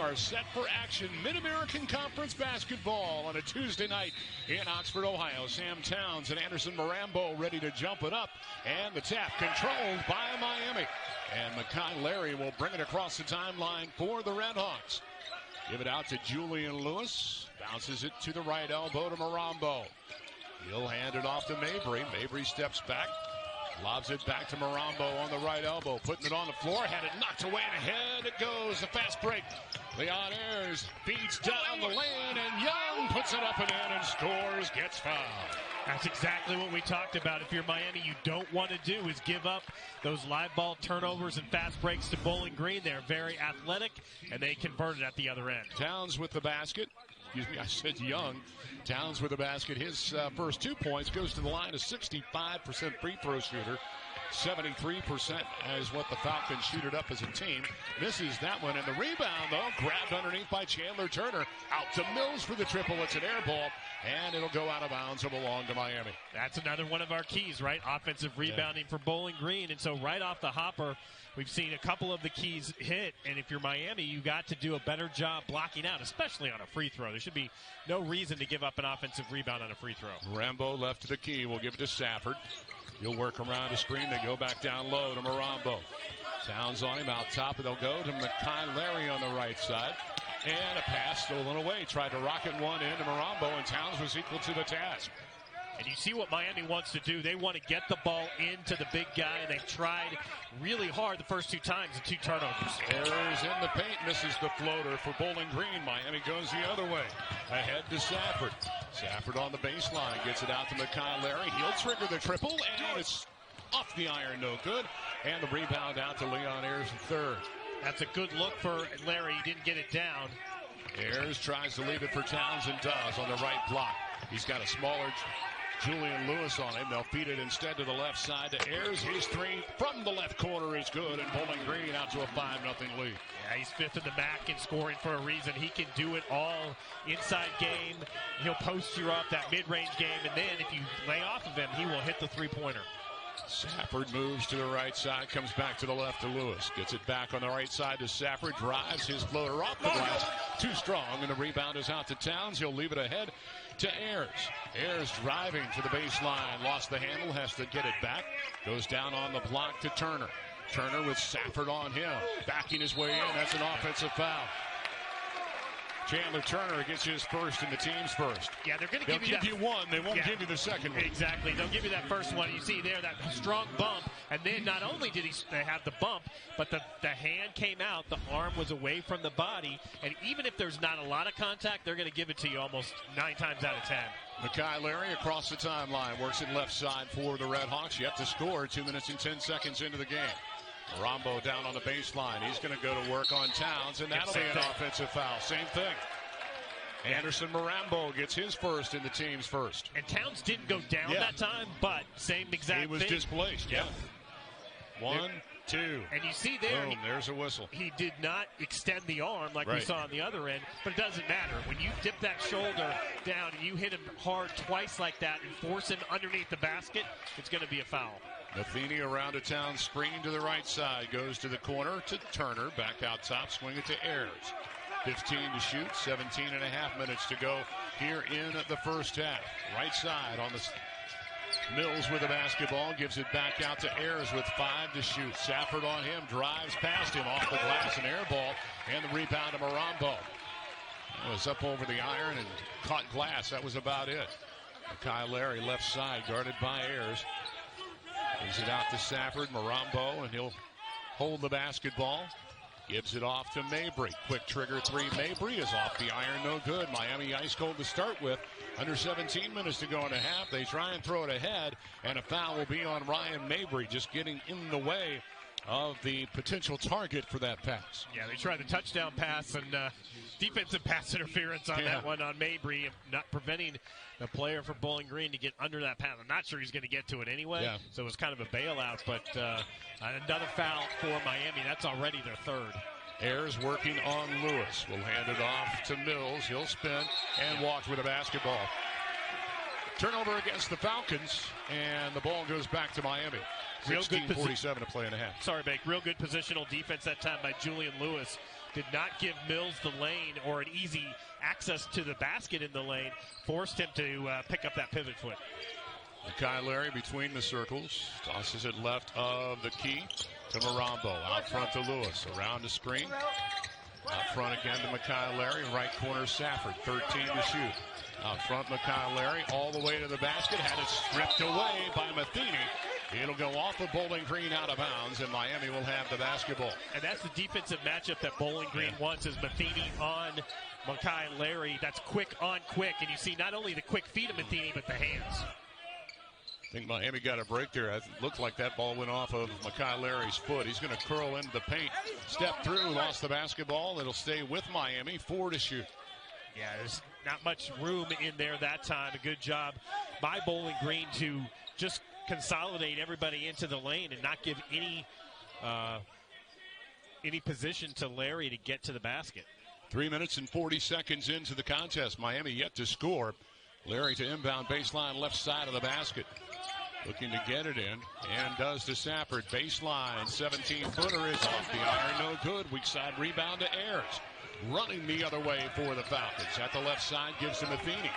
are set for action. Mid-American Conference basketball on a Tuesday night in Oxford, Ohio. Sam Towns and Anderson MIRAMBEAUX ready to jump it up. And the tap controlled by Miami. And Makai Larry will bring it across the timeline for the Redhawks. Give it out to Julian Lewis. Bounces it to the right elbow to MIRAMBEAUX. He'll hand it off to Mabry. Mabry steps back. Lobs it back to MIRAMBEAUX on the right elbow. Putting it on the floor. Had it knocked away and ahead it goes. The fast break. Leon Ayers feeds down the lane and Young puts it up and in and scores. Gets fouled. That's exactly what we talked about. If you're Miami, you don't want to do is give up those live ball turnovers and fast breaks to Bowling Green. They're very athletic, and they converted at the other end. Towns with the basket. Excuse me, I said Young. Towns with the basket. His first 2 points, goes to the line, a 65% free throw shooter. 73% is what the Falcons shoot it up as a team. Misses that one, and the rebound, though, grabbed underneath by Chandler Turner. Out to Mills for the triple. It's an air ball, and it'll go out of bounds and belong to Miami. That's another one of our keys, right? Offensive rebounding for Bowling Green, and so right off the hopper, we've seen a couple of the keys hit, and if you're Miami, you got to do a better job blocking out, especially on a free throw. There should be no reason to give up an offensive rebound on a free throw. MIRAMBEAUX left to the key. We'll give it to Safford. He'll work around the screen. They go back down low to MIRAMBEAUX. Towns on him out top, and they'll go to Makai Larry on the right side. And a pass stolen away. Tried to rocket one into MIRAMBEAUX, and Towns was equal to the task. And you see what Miami wants to do. They want to get the ball into the big guy, and they've tried really hard the first 2 times, and 2 turnovers. Ayers in the paint, misses the floater for Bowling Green. Miami goes the other way. Ahead to Safford. Safford on the baseline, gets it out to Makai Larry. He'll trigger the triple, and it's off the iron, no good. And the rebound out to Leon Ayers III. That's a good look for Larry. He didn't get it down. Ayers tries to leave it for Towns and does on the right block. He's got a smaller Julian Lewis on him. They'll feed it instead to the left side to Ayers. His 3 from the left corner is good, and Bowling Green out to a 5-0 lead. Yeah, he's 5th in the MAC in scoring for a reason. He can do it all. Inside game, he'll post you up that mid-range game, and then if you lay off of him, he will hit the 3-pointer. Safford moves to the right side, comes back to the left to Lewis. Gets it back on the right side to Safford, drives his floater off the glass. Too strong, and the rebound is out to Towns. He'll leave it ahead to Ayers. Ayers driving to the baseline, lost the handle, has to get it back. Goes down on the block to Turner. Turner with Safford on him, backing his way in. That's an offensive foul. Chandler Turner gets his first and the team's first. Yeah, they're going to give you one. They won't give you the second one. Exactly. They'll give you that first one. You see there that strong bump, and then not only did they have the bump, but the hand came out, the arm was away from the body, and even if there's not a lot of contact, they're going to give it to you almost 9 times out of 10. Makai Larry across the timeline, works it left side for the Redhawks. Yet to score 2 minutes and 10 seconds into the game. MIRAMBEAUX down on the baseline. He's going to go to work on Towns, and that'll be an offensive foul. Same thing. Anderson MIRAMBEAUX gets his first and the team's first. And Towns didn't go down that time, but same exact thing. He was displaced, yeah. 1, 2. And you see there, boom, there's a whistle. He did not extend the arm like we saw on the other end, but it doesn't matter. When you dip that shoulder down and you hit him hard twice like that and force him underneath the basket, it's going to be a foul. Matheny around a Town screen to the right side. Goes to the corner to Turner. Back out top. Swing it to Ayers. 15 to shoot. 17 and a half minutes to go here in the first half. Right side on the Mills with the basketball. Gives it back out to Ayers with 5 to shoot. Safford on him. Drives past him off the glass. An air ball. And the rebound to MIRAMBEAUX. That was up over the iron and caught glass. That was about it. Makai Larry left side guarded by Ayers. Gives it out to Safford, MIRAMBEAUX, and he'll hold the basketball. Gives it off to Mabry. Quick trigger 3. Mabry is off the iron, no good. Miami ice cold to start with. Under 17 minutes to go in a half. They try and throw it ahead, and a foul will be on Ryan Mabry, just getting in the way of the potential target for that pass. Yeah, they tried the touchdown pass and defensive pass interference on that one on Mabry, not preventing the player for Bowling Green to get under that pass. I'm not sure he's going to get to it anyway, so it was kind of a bailout, but another foul for Miami. That's already their 3rd. Ayers working on Lewis. Will hand it off to Mills. He'll spin and walk with the basketball. Turnover against the Falcons, and the ball goes back to Miami. 16:47 to play in a half. Sorry, Bake. Real good positional defense that time by Julian Lewis. did not give Mills the lane or an easy access to the basket in the lane, forced him to pick up that pivot foot. Makai Larry between the circles, tosses it left of the key to MIRAMBEAUX. Out front to Lewis, around the screen. Out front again to Makai Larry, right corner Safford, 13 to shoot. Out front Makai Larry, all the way to the basket, had it stripped away by Matheny. It'll go off of Bowling Green out of bounds, and Miami will have the basketball. And that's the defensive matchup that Bowling Green wants, is Matheny on Makai Larry. That's quick on quick, and you see not only the quick feet of Matheny, but the hands. I think Miami got a break there. It looked like that ball went off of Makai Larry's foot. He's going to curl into the paint, step through, lost the basketball. It'll stay with Miami, 4 to shoot. Yeah, there's not much room in there that time. A good job by Bowling Green to just consolidate everybody into the lane and not give any position to Larry to get to the basket. 3 minutes and 40 seconds into the contest. Miami yet to score. Larry to inbound baseline left side of the basket. Looking to get it in, and does to Safford. Baseline, 17-footer is off the iron, no good. Weak side rebound to Ayers. Running the other way for the Falcons. At the left side, gives to Matheny.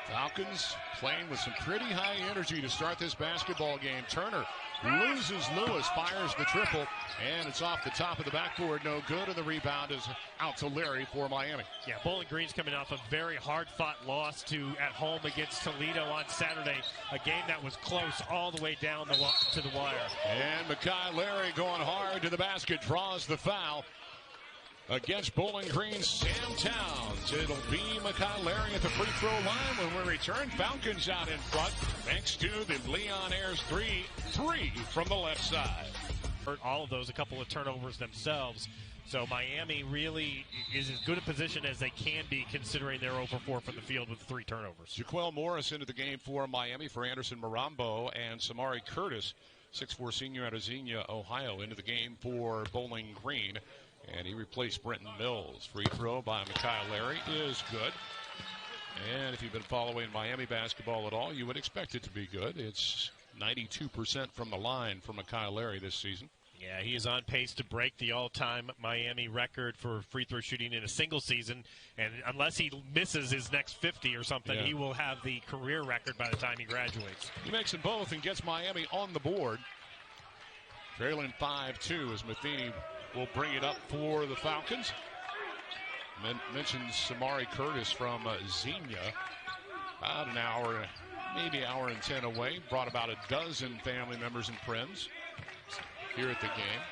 Falcons playing with some pretty high energy to start this basketball game. Turner loses Lewis, fires the triple, and it's off the top of the backboard, no good, and the rebound is out to Larry for Miami. Yeah, Bowling Green's coming off a very hard-fought loss at home against Toledo on Saturday, a game that was close all the way down to the wire. And Makai Larry going hard to the basket, draws the foul. Against Bowling Green's Sam Towns. It'll be Makai Larry at the free throw line when we return. Falcons out in front thanks to the Leon Ayers three from the left side. All of those, a couple of turnovers themselves. So Miami really is as good a position as they can be considering they're over 4 from the field with 3 turnovers. Jaquel Morris into the game for Miami for Anderson MIRAMBEAUX, and Samari Curtis, 6'4 senior out of Xenia, Ohio, into the game for Bowling Green. And he replaced Brenton Mills. Free throw by Makai Larry is good. And if you've been following Miami basketball at all, you would expect it to be good. It's 92% from the line for Makai Larry this season. Yeah, he is on pace to break the all-time Miami record for free throw shooting in a single season. And unless he misses his next 50 or something, he will have the career record by the time he graduates. He makes them both and gets Miami on the board. Trailing 5-2 as Matheny will bring it up for the Falcons. Mentioned Samari Curtis from Xenia. About an hour, maybe hour and 10 away. Brought about a dozen family members and friends here at the game.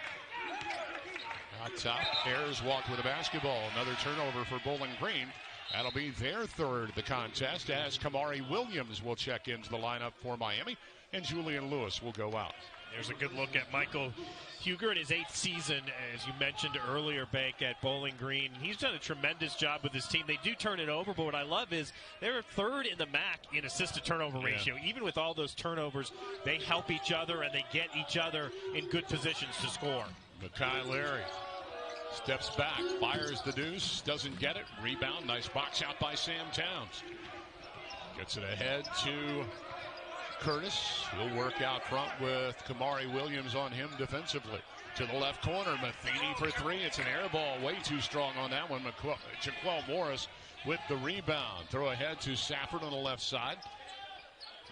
Out top, Ayers walked with a basketball. Another turnover for Bowling Green. That'll be their third of the contest as Kamari Williams will check into the lineup for Miami, and Julian Lewis will go out. There's a good look at Michael Huger in his 8th season, as you mentioned earlier, Bake, at Bowling Green. He's done a tremendous job with his team. They do turn it over, but what I love is they're 3rd in the MAC in assist-to-turnover ratio. Even with all those turnovers, they help each other and they get each other in good positions to score. Makai Larry steps back, fires the deuce, doesn't get it. Rebound, nice box out by Sam Towns. Gets it ahead to Curtis. He'll work out front with Kamari Williams on him defensively. To the left corner, Matheny for 3. It's an air ball, way too strong on that one. Jaquel Morris with the rebound. Throw ahead to Safford on the left side.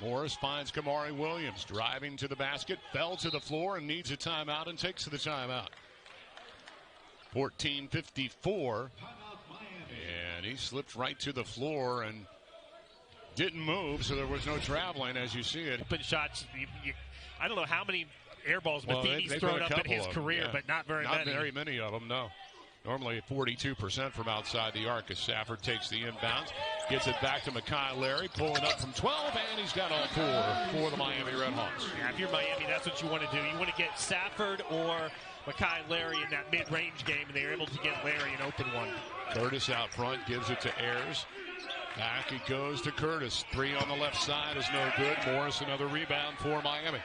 Morris finds Kamari Williams driving to the basket, fell to the floor and needs a timeout and takes the timeout. 14:54, and he slipped right to the floor and didn't move, so there was no traveling as you see it. Open shots, I don't know how many air balls Matheny's thrown up in his career, but not very many. Not very many of them, no. Normally 42% from outside the arc as Safford takes the inbounds. Gets it back to Makai Larry, pulling up from 12, and he's got all 4 for the Miami Redhawks. Yeah, if you're Miami, that's what you want to do. You want to get Safford or Makai Larry in that mid-range game, and they're able to get Larry an open one. Curtis out front, gives it to Ayers. Back it goes to Curtis. 3 on the left side is no good. Morris another rebound for Miami.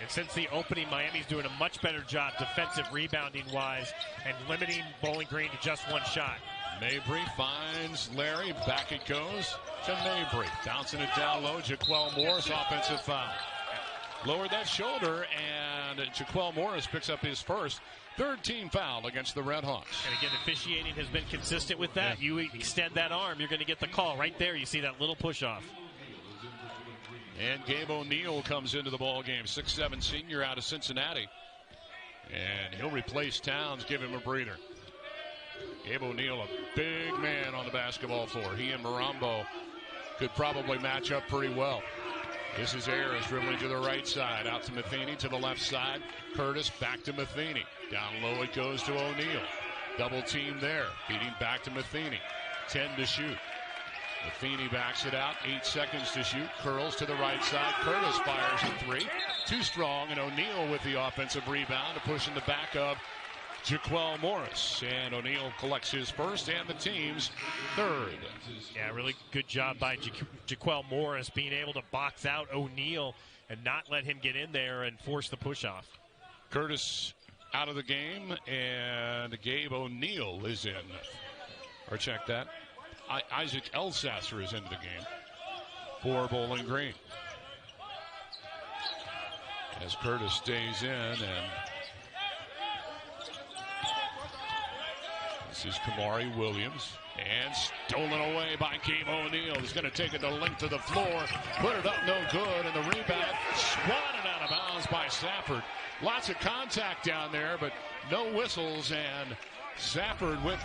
And since the opening, Miami's doing a much better job defensive rebounding-wise and limiting Bowling Green to just 1 shot. Mabry finds Larry. Back it goes to Mabry. Bouncing it down low. Jaquel Morris, offensive foul. lowered that shoulder, and Jaquel Morris picks up his first. Third team foul against the Red Hawks. And again, officiating has been consistent with that. Yeah. You extend that arm, you're going to get the call. Right there, you see that little push-off. And Gabe O'Neill comes into the ball game, 6'7" senior out of Cincinnati. And he'll replace Towns, give him a breather. Gabe O'Neill, a big man on the basketball floor. He and Mirambeaux could probably match up pretty well. This is Ayers dribbling to the right side. Out to Matheny to the left side. Curtis back to Matheny. Down low it goes to O'Neill. Double team there. Feeding back to Matheny. 10 to shoot. Matheny backs it out. 8 seconds to shoot. Curls to the right side. Curtis fires a three. Too strong, and O'Neill with the offensive rebound to push in the back of Jaquel Morris. And O'Neill collects his first and the team's third. Yeah, really good job by Jaquel Morris being able to box out O'Neill and not let him get in there and force the push-off. Curtis out of the game, and Gabe O'Neill is in. Or check that. Isaac Elsasser is into the game for Bowling Green. As Curtis stays in, and this is Kamari Williams. And stolen away by Gabe O'Neill. He's going to take it the length of the floor. Put it up, no good. And the rebound swatted out of bounds by Safford. Lots of contact down there, but no whistles. And Safford with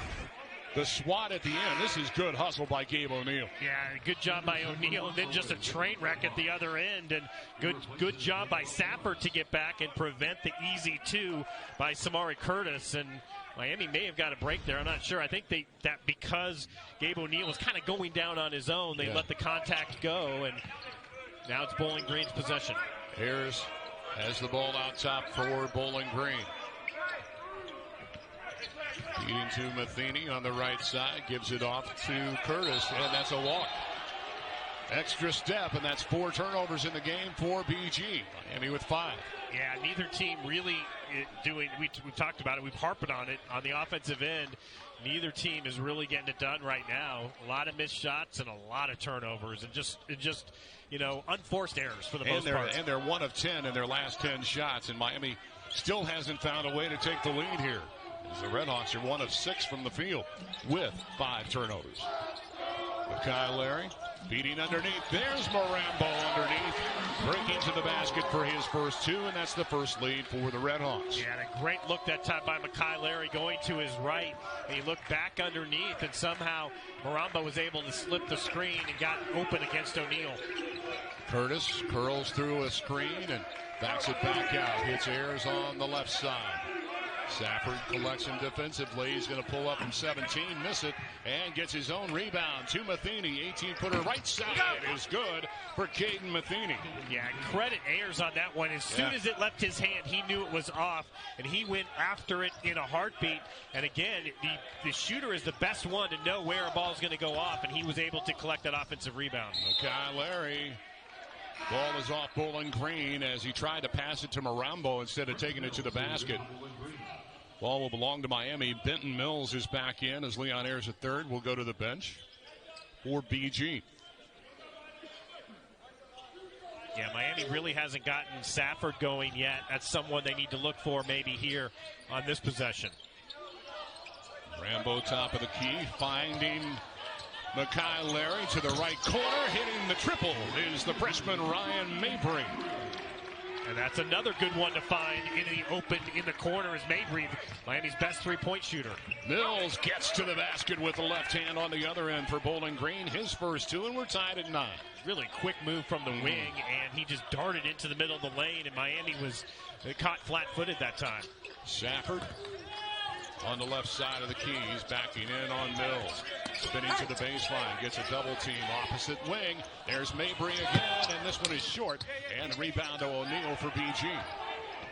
the swat at the end. This is good hustle by Gabe O'Neill. Yeah, good job by O'Neill. And then just a train wreck at the other end. And good job by Safford to get back and prevent the easy two by Samari Curtis. And Miami may have got a break there. I'm not sure. I think that because Gabe O'Neill was kind of going down on his own, they let the contact go, and now it's Bowling Green's possession. Ayers has the ball out top for Bowling Green. Feeding to Matheny on the right side, gives it off to Curtis, and that's a walk. Extra step, and that's 4 turnovers in the game for BG. Miami with 5. Yeah, neither team really doing, we've talked about it, we've harped on it on the offensive end. Neither team is really getting it done right now. A lot of missed shots and a lot of turnovers, and just unforced errors for the most part. And they're 1 of 10 in their last 10 shots, and Miami still hasn't found a way to take the lead here. As the Red Hawks are 1 of 6 from the field with 5 turnovers. Kyle Larry beating underneath. There's Mirambeaux underneath. Breaking to the basket for his first 2, and that's the first lead for the Red Hawks. Yeah, and a great look that time by Makai Larry going to his right. And he looked back underneath, and somehow Mirambeaux was able to slip the screen and got open against O'Neill. Curtis curls through a screen and backs it back out. Hits Ayers on the left side. Safford collects him defensively. He's going to pull up from 17, miss it, and gets his own rebound to Matheny. 18-footer right side is good for Caden Matheny. Yeah, credit Ayers on that one. As soon as it left his hand, he knew it was off, and he went after it in a heartbeat. And again, the shooter is the best one to know where a ball is going to go off, and he was able to collect that offensive rebound. Kyle Larry. Ball is off Bowling Green as he tried to pass it to Mirambeaux instead of taking it to the basket. Ball will belong to Miami. Benton Mills is back in as Leon Ayers at third. Will go to the bench for BG. Yeah, Miami really hasn't gotten Safford going yet. That's someone they need to look for maybe here on this possession. Mirambeaux top of the key, finding Makai Larry to the right corner. Hitting the triple is the freshman Ryan Mabry. And that's another good one to find in the open in the corner is Mabry, Miami's best three-point shooter. Mills gets to the basket with the left hand on the other end for Bowling Green. His first 2, and we're tied at 9. Really quick move from the wing, and he just darted into the middle of the lane, and Miami was caught flat-footed that time. Safford on the left side of the key. He's backing in on Mills. Spinning to the baseline. Gets a double team opposite wing. There's Mabry again, and this one is short. And rebound to O'Neill for BG.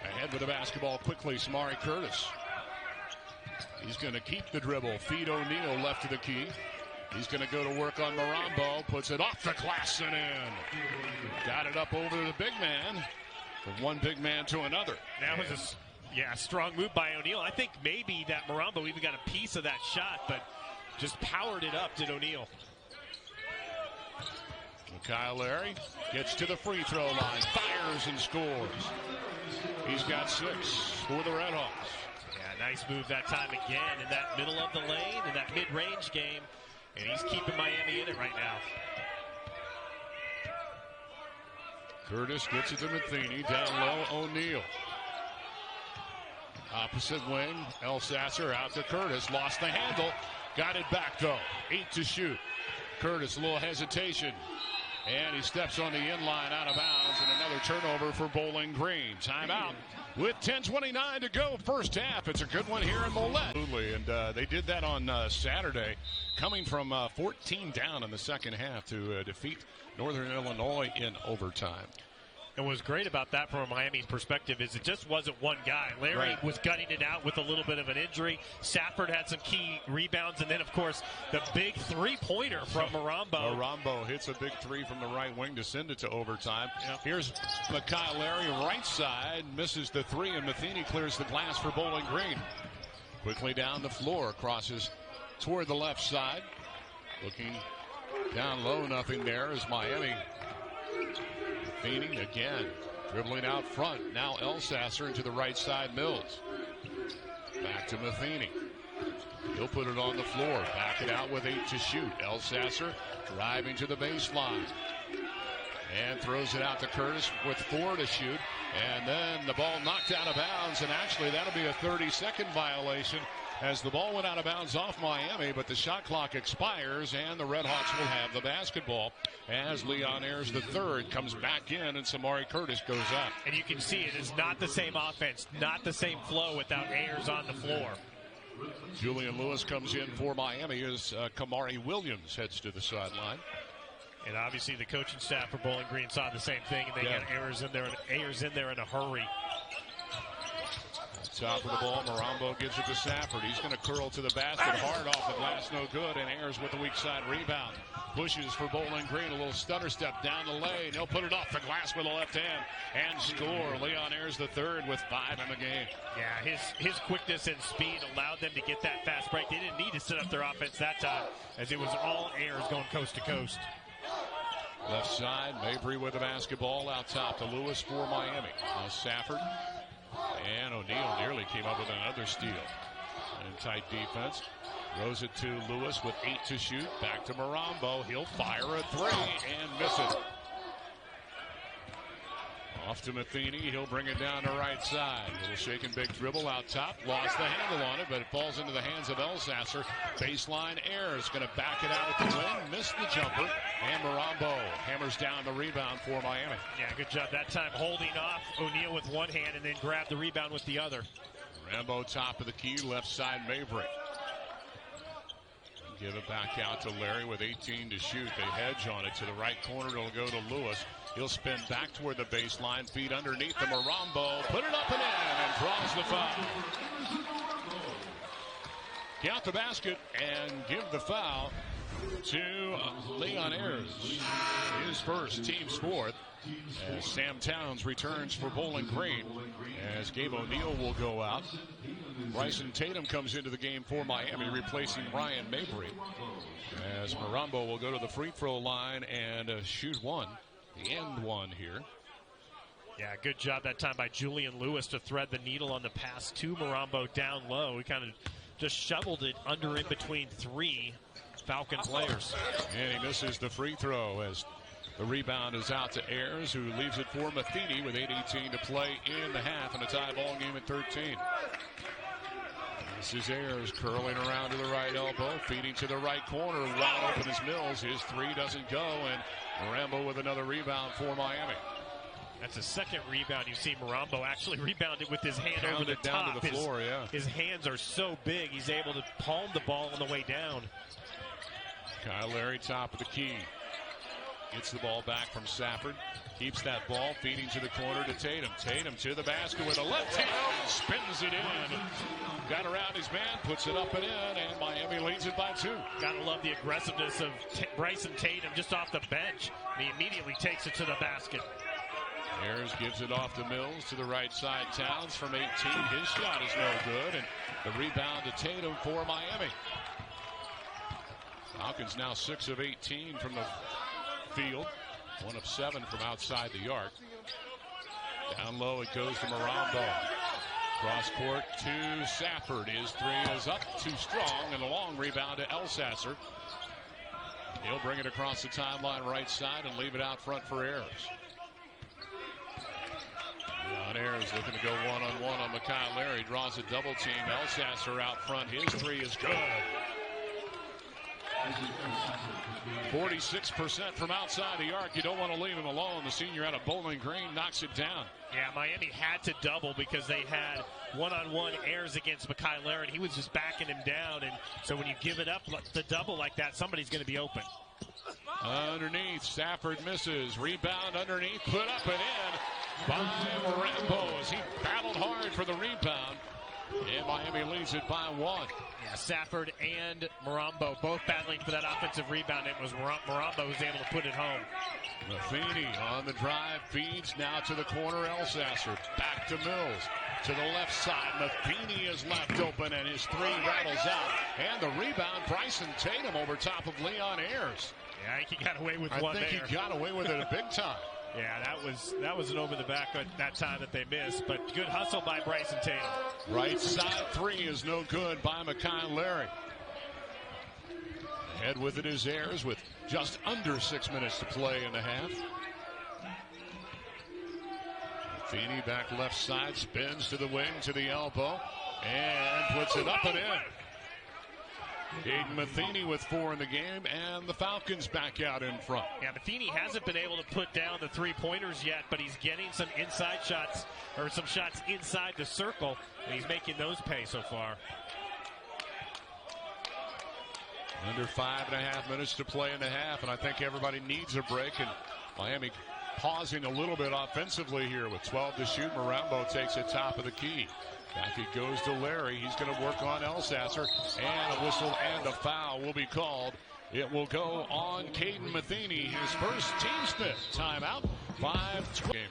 Ahead with the basketball quickly, Samari Curtis. He's going to keep the dribble. Feed O'Neill left of the key. He's going to go to work on Mirambeaux. Puts it off the glass and in. Got it up over the big man. From one big man to another. That was a strong move by O'Neill. I think maybe that Mirambeaux even got a piece of that shot, but just powered it up to O'Neill. Kyle Larry gets to the free throw line. Fires fires and scores. He's got 6 for the Redhawks. Yeah, nice move that time again in that middle of the lane, in that mid-range game. And he's keeping Miami in it right now. Curtis gets it to Matheny. Down low, O'Neal. Opposite wing, Elsasser out to Curtis. Lost the handle. Got it back, though. 8 to shoot. Curtis, a little hesitation. And he steps on the inline out of bounds. And another turnover for Bowling Green. Timeout with 10:29 to go. First half. It's a good one here in Molette. Absolutely. And they did that on Saturday. Coming from 14 down in the second half to defeat Northern Illinois in overtime. And what's great about that from Miami's perspective is it just wasn't one guy. Larry was gutting it out with a little bit of an injury. Safford had some key rebounds. And then, of course, the big three-pointer from Mirambeaux. Mirambeaux hits a big three from the right wing to send it to overtime. Yep. Here's Makai Larry, right side, misses the three, and Matheny clears the glass for Bowling Green. Quickly down the floor, crosses toward the left side. Looking down low, nothing there as Miami. Matheny again, dribbling out front. Now Elsasser into the right side, Mills. Back to Matheny. He'll put it on the floor. Back it out with 8 to shoot. Elsasser driving to the baseline. And throws it out to Curtis with 4 to shoot. And then the ball knocked out of bounds. And actually that'll be a 30-second violation as the ball went out of bounds off Miami, but the shot clock expires, and the Redhawks will have the basketball as Leon Ayers III comes back in, and Samari Curtis goes up. And you can see it is not the same offense, not the same flow without Ayers on the floor. Julian Lewis comes in for Miami as Kamari Williams heads to the sideline. And obviously the coaching staff for Bowling Green saw the same thing, and they got Ayers in there in a hurry. Top of the ball, Mirambeaux gives it to Safford. He's going to curl to the basket, hard off the glass, no good, and Ayers with the weak side rebound. Pushes for Bowling Green, a little stutter step down the lane. He'll put it off the glass with the left hand and score. Leon Ayers III with 5 in the game. Yeah, his quickness and speed allowed them to get that fast break. They didn't need to set up their offense that time, as it was all Ayers going coast to coast. Left side, Mabry with the basketball out top to Lewis for Miami. Now Safford. And O'Neal nearly came up with another steal. And tight defense. Throws it to Lewis with 8 to shoot. Back to Mirambeaux. He'll fire a 3 and miss it. Off to Matheny. He'll bring it down the right side. Little shake and bake dribble out top. Lost the handle on it, but it falls into the hands of Elsasser. Baseline Ayers going to back it out at the wing. Missed the jumper. And Mirambeaux hammers down the rebound for Miami. Yeah, good job that time holding off O'Neal with one hand and then grabbed the rebound with the other. Mirambeaux top of the key. Left side Mabry. Give it back out to Larry with 18 to shoot. They hedge on it to the right corner. It'll go to Lewis. He'll spin back toward the baseline. Feet underneath the Mirambeaux. Put it up and in and draws the foul. Count the basket and give the foul to Leon Ayers. His first, team's fourth. As Sam Towns returns for Bowling Green. As Gabe O'Neal will go out. Bryson Tatum comes into the game for Miami, replacing Ryan Mabry. As Mirambeaux will go to the free throw line and shoot one. The end one here. Yeah, good job that time by Julian Lewis to thread the needle on the pass to Mirambeaux down low. He kind of just shoveled it under in between 3 Falcon players. And he misses the free throw as the rebound is out to Ayers, who leaves it for Matheny with 8:18 to play in the half and a tie ball game at 13. This is Ayers curling around to the right elbow, feeding to the right corner. Wide open is Mills. His 3 doesn't go, and Mirambeaux with another rebound for Miami. That's a second rebound. You see Mirambeaux actually rebounded with his hand over the top. Down to the floor, his hands are so big, he's able to palm the ball on the way down. Kyle Larry, top of the key. Gets the ball back from Safford. Keeps that ball, feeding to the corner to Tatum. Tatum to the basket with a left hand, spins it in. Got around his man, puts it up and in, and Miami leads it by 2. Gotta love the aggressiveness of Bryson Tatum just off the bench. He immediately takes it to the basket. Ayers gives it off to Mills to the right side. Towns from 18. His shot is no good, and the rebound to Tatum for Miami. Falcons now 6 of 18 from the field. 1 of 7 from outside the arc. Down low it goes to MIRAMBEAUX. Cross court to Safford. His three is up, too strong, and a long rebound to Elsasser. He'll bring it across the timeline right side and leave it out front for Ayers. On Ayers looking to go one-on-one on Mekhi Larry. Draws a double team. Elsasser out front. His three is good. 46% from outside the arc. You don't want to leave him alone. The senior out of Bowling Green knocks it down. Yeah, Miami had to double because they had one-on-one Ayers against Mekhi Larry. He was just backing him down, and so when you give it up the double like that, somebody's going to be open. Underneath, Safford misses. Rebound underneath, put up and in by MIRAMBEAUX as he battled hard for the rebound. And Miami leads it by one. Yeah, Safford and MIRAMBEAUX both battling for that offensive rebound. It was MIRAMBEAUX who was able to put it home. Matheny on the drive, feeds now to the corner. Elsasser back to Mills. To the left side, Matheny is left open, and his three rattles out. And the rebound, Bryson Tatum over top of Leon Ayers. Yeah, I think he got away with one there. I think he got away with it a big time. Yeah, that was an over the back at that time that they missed, but good hustle by Bryson Tatum. Right side three is no good by Mekhi Larry. Ahead with it is Ayers with just under 6 minutes to play in the half. Feeney back left side, spins to the wing, to the elbow, and puts it up and in. Aiden Matheny with 4 in the game, and the Falcons back out in front. Yeah, Matheny hasn't been able to put down the three-pointers yet, but he's getting some inside shots, or some shots inside the circle, and he's making those pay so far. Under 5.5 minutes to play in the half, and I think everybody needs a break, and Miami pausing a little bit offensively here with 12 to shoot. MIRAMBEAUX takes it top of the key. Back it goes to Larry. He's going to work on Elsasser, and a whistle and a foul will be called. It will go on Caden Matheny, his first team's fifth timeout. 5-12 game.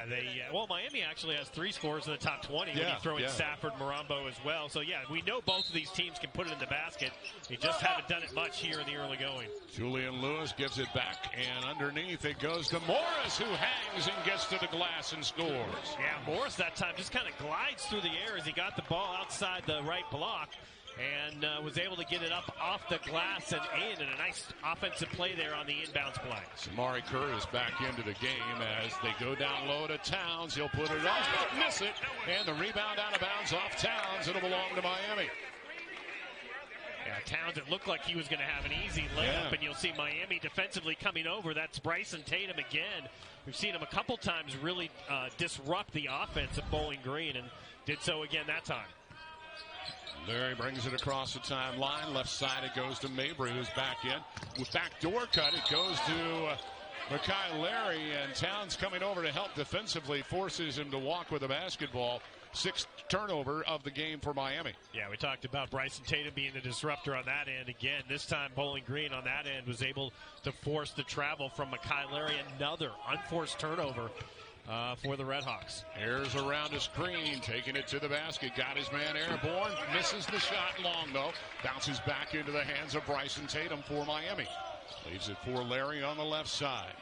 Yeah, well, Miami actually has 3 scores in the top 20 when you throw in Safford, MIRAMBEAUX as well. So, yeah, we know both of these teams can put it in the basket. They just haven't done it much here in the early going. Julian Lewis gives it back, and underneath it goes to Morris, who hangs and gets to the glass and scores. Yeah, Morris that time just kind of glides through the air as he got the ball outside the right block and was able to get it up off the glass and in, and a nice offensive play there on the inbounds play. Samari Curtis back into the game as they go down low to Towns. He'll put it up, miss it, and the rebound out of bounds off Towns. It'll belong to Miami. Yeah, Towns, it looked like he was going to have an easy layup, and you'll see Miami defensively coming over. That's Bryson Tatum again. We've seen him a couple times really disrupt the offense of Bowling Green, and did so again that time. Larry brings it across the timeline. Left side, it goes to Mabry, who's back in. With backdoor cut, it goes to Mekhi Larry, and Towns coming over to help defensively, forces him to walk with the basketball. 6th turnover of the game for Miami. Yeah, we talked about Bryson Tatum being the disruptor on that end. Again, this time Bowling Green on that end was able to force the travel from Mekhi Larry. Another unforced turnover for the Redhawks. Ayers around a screen, taking it to the basket. Got his man airborne. Misses the shot long, though. Bounces back into the hands of Bryson Tatum for Miami. Leaves it for Larry on the left side.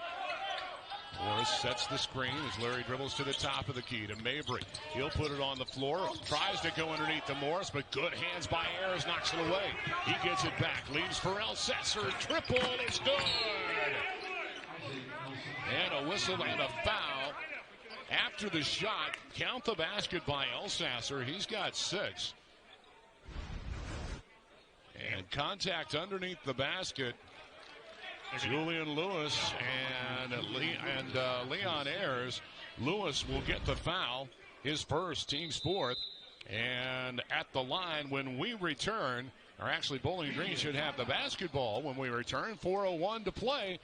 Morris sets the screen as Larry dribbles to the top of the key to Mabry. He'll put it on the floor. Tries to go underneath to Morris, but good hands by Ayers. Knocks it away. He gets it back. Leaves for Elsasser. Triple is good. And a whistle and a foul. After the shot, count the basket by Elsasser. He's got 6. And contact underneath the basket. Julian Lewis and Leon Ayers. Lewis will get the foul, his first, team's 4th. And at the line when we return, or actually Bowling Green should have the basketball when we return. 4:01 to play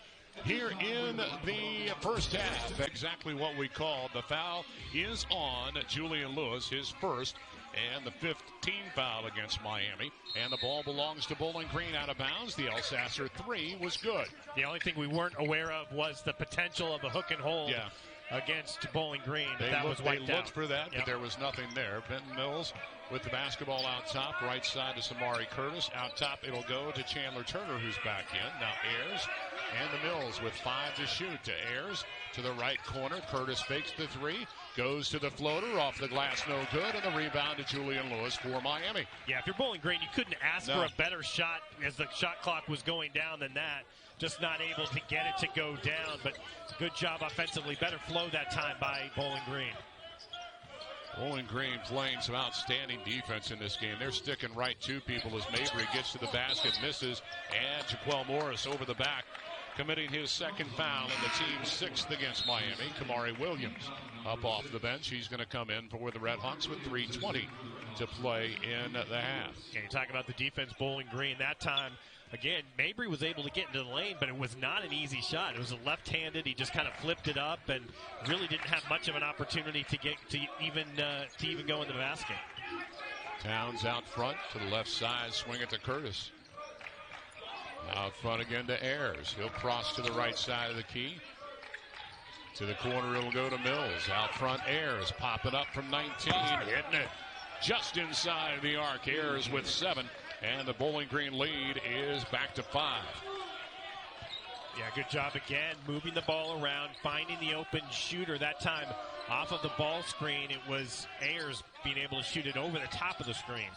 here in the first half. Exactly what we called. The foul is on Julian Lewis, his first, and the 5th team foul against Miami. And the ball belongs to Bowling Green out of bounds. The Elsasser 3 was good. The only thing we weren't aware of was the potential of a hook and hold against Bowling Green. They looked out for that, but there was nothing there. Benton Mills with the basketball out top, right side to Samari Curtis. Out top, it'll go to Chandler Turner, who's back in. Now Ayers and the Mills with 5 to shoot. To Ayers to the right corner. Curtis fakes the 3, goes to the floater, off the glass, no good, and the rebound to Julian Lewis for Miami. Yeah, if you're Bowling Green, you couldn't ask for a better shot as the shot clock was going down than that. Just not able to get it to go down, but good job offensively. Better flow that time by Bowling Green. Bowling Green playing some outstanding defense in this game. They're sticking right to people as Mabry gets to the basket, misses, and Jaquel Morris over the back, committing his second foul and the team's 6th against Miami. Kamari Williams up off the bench. He's going to come in for the Red Hawks with 3:20 to play in the half. Yeah, you talk about the defense, Bowling Green. That time, again, Mabry was able to get into the lane, but it was not an easy shot. It was a left-handed. He just kind of flipped it up and really didn't have much of an opportunity to get to even go in the basket. Towns out front to the left side, swing it to Curtis. Out front again to Ayers. He'll cross to the right side of the key. To the corner, it'll go to Mills. Out front, Ayers popping up from 19, hitting it just inside the arc. Ayers with 7. And the Bowling Green lead is back to 5. Yeah, good job again, moving the ball around, finding the open shooter. That time, off of the ball screen, it was Ayers being able to shoot it over the top of the screen.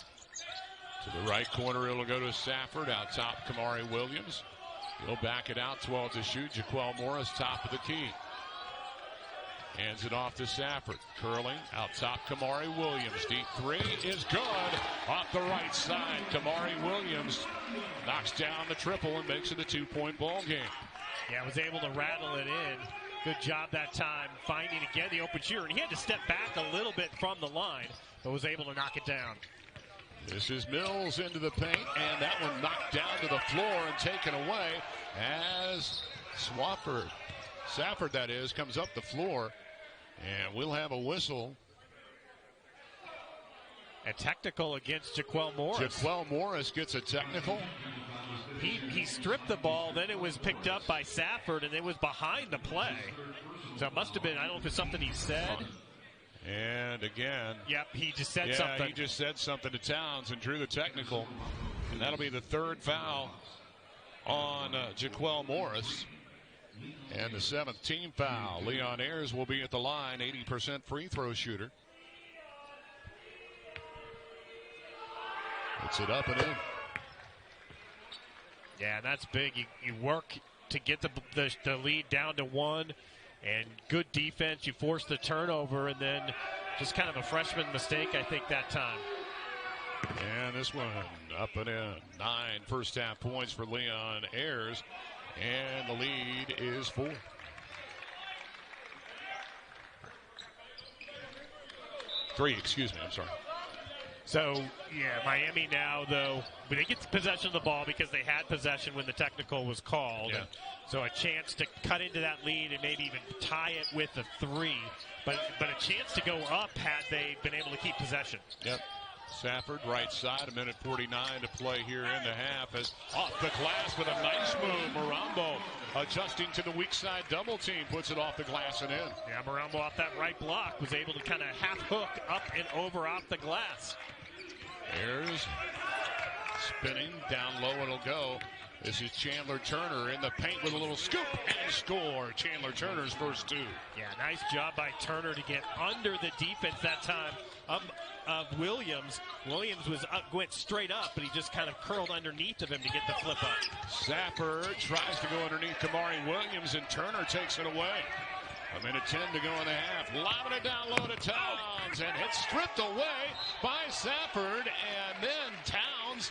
To the right corner, it'll go to Safford. Out top, Kamari Williams. He'll back it out, 12 to shoot. Jaquel Morris, top of the key. Hands it off to Safford. Curling, out top, Kamari Williams. Deep 3 is good. Off the right side, Kamari Williams knocks down the triple and makes it a 2-point ball game. Yeah, was able to rattle it in. Good job that time, finding again the open shooter. And he had to step back a little bit from the line, but was able to knock it down. This is Mills into the paint, and that one knocked down to the floor and taken away as Safford, that is, comes up the floor, and we'll have a whistle. A technical against Jaquel Morris. Jaquel Morris gets a technical. He stripped the ball, then it was picked up by Safford, and it was behind the play. So it must have been, I don't know if it's something he said. And again. Yep, he just said something. Yeah, he just said something to Towns and drew the technical. And that'll be the 3rd foul on Jaquel Morris. And the 7th team foul. Leon Ayers will be at the line, 80% free throw shooter. Puts it up and in. Yeah, that's big. You work to get the lead down to 1. And good defense. You force the turnover, and then just kind of a freshman mistake, I think, that time. And this one up and in. 9 first half points for Leon Ayers. And the lead is 4. Three, excuse me, I'm sorry. So, yeah, Miami now, though, but they get possession of the ball because they had possession when the technical was called. Yeah. So a chance to cut into that lead and maybe even tie it with a 3. But a chance to go up had they been able to keep possession. Yep. Safford, right side, 1:49 to play here in the half. As off the glass with a nice move. Mirambeaux adjusting to the weak side double team, puts it off the glass and in. Yeah, Mirambeaux off that right block was able to kind of half hook up and over off the glass. Ayers spinning, down low it'll go. This is Chandler Turner in the paint with a little scoop and score. Chandler Turner's first 2. Yeah, nice job by Turner to get under the defense that time of Williams. Williams went straight up, but he just kind of curled underneath of him to get the flip up. Safford tries to go underneath Kamari Williams, and Turner takes it away. 1:10 to go in the half. Lobbing it down low to Towns, and it's stripped away by Safford, and then Towns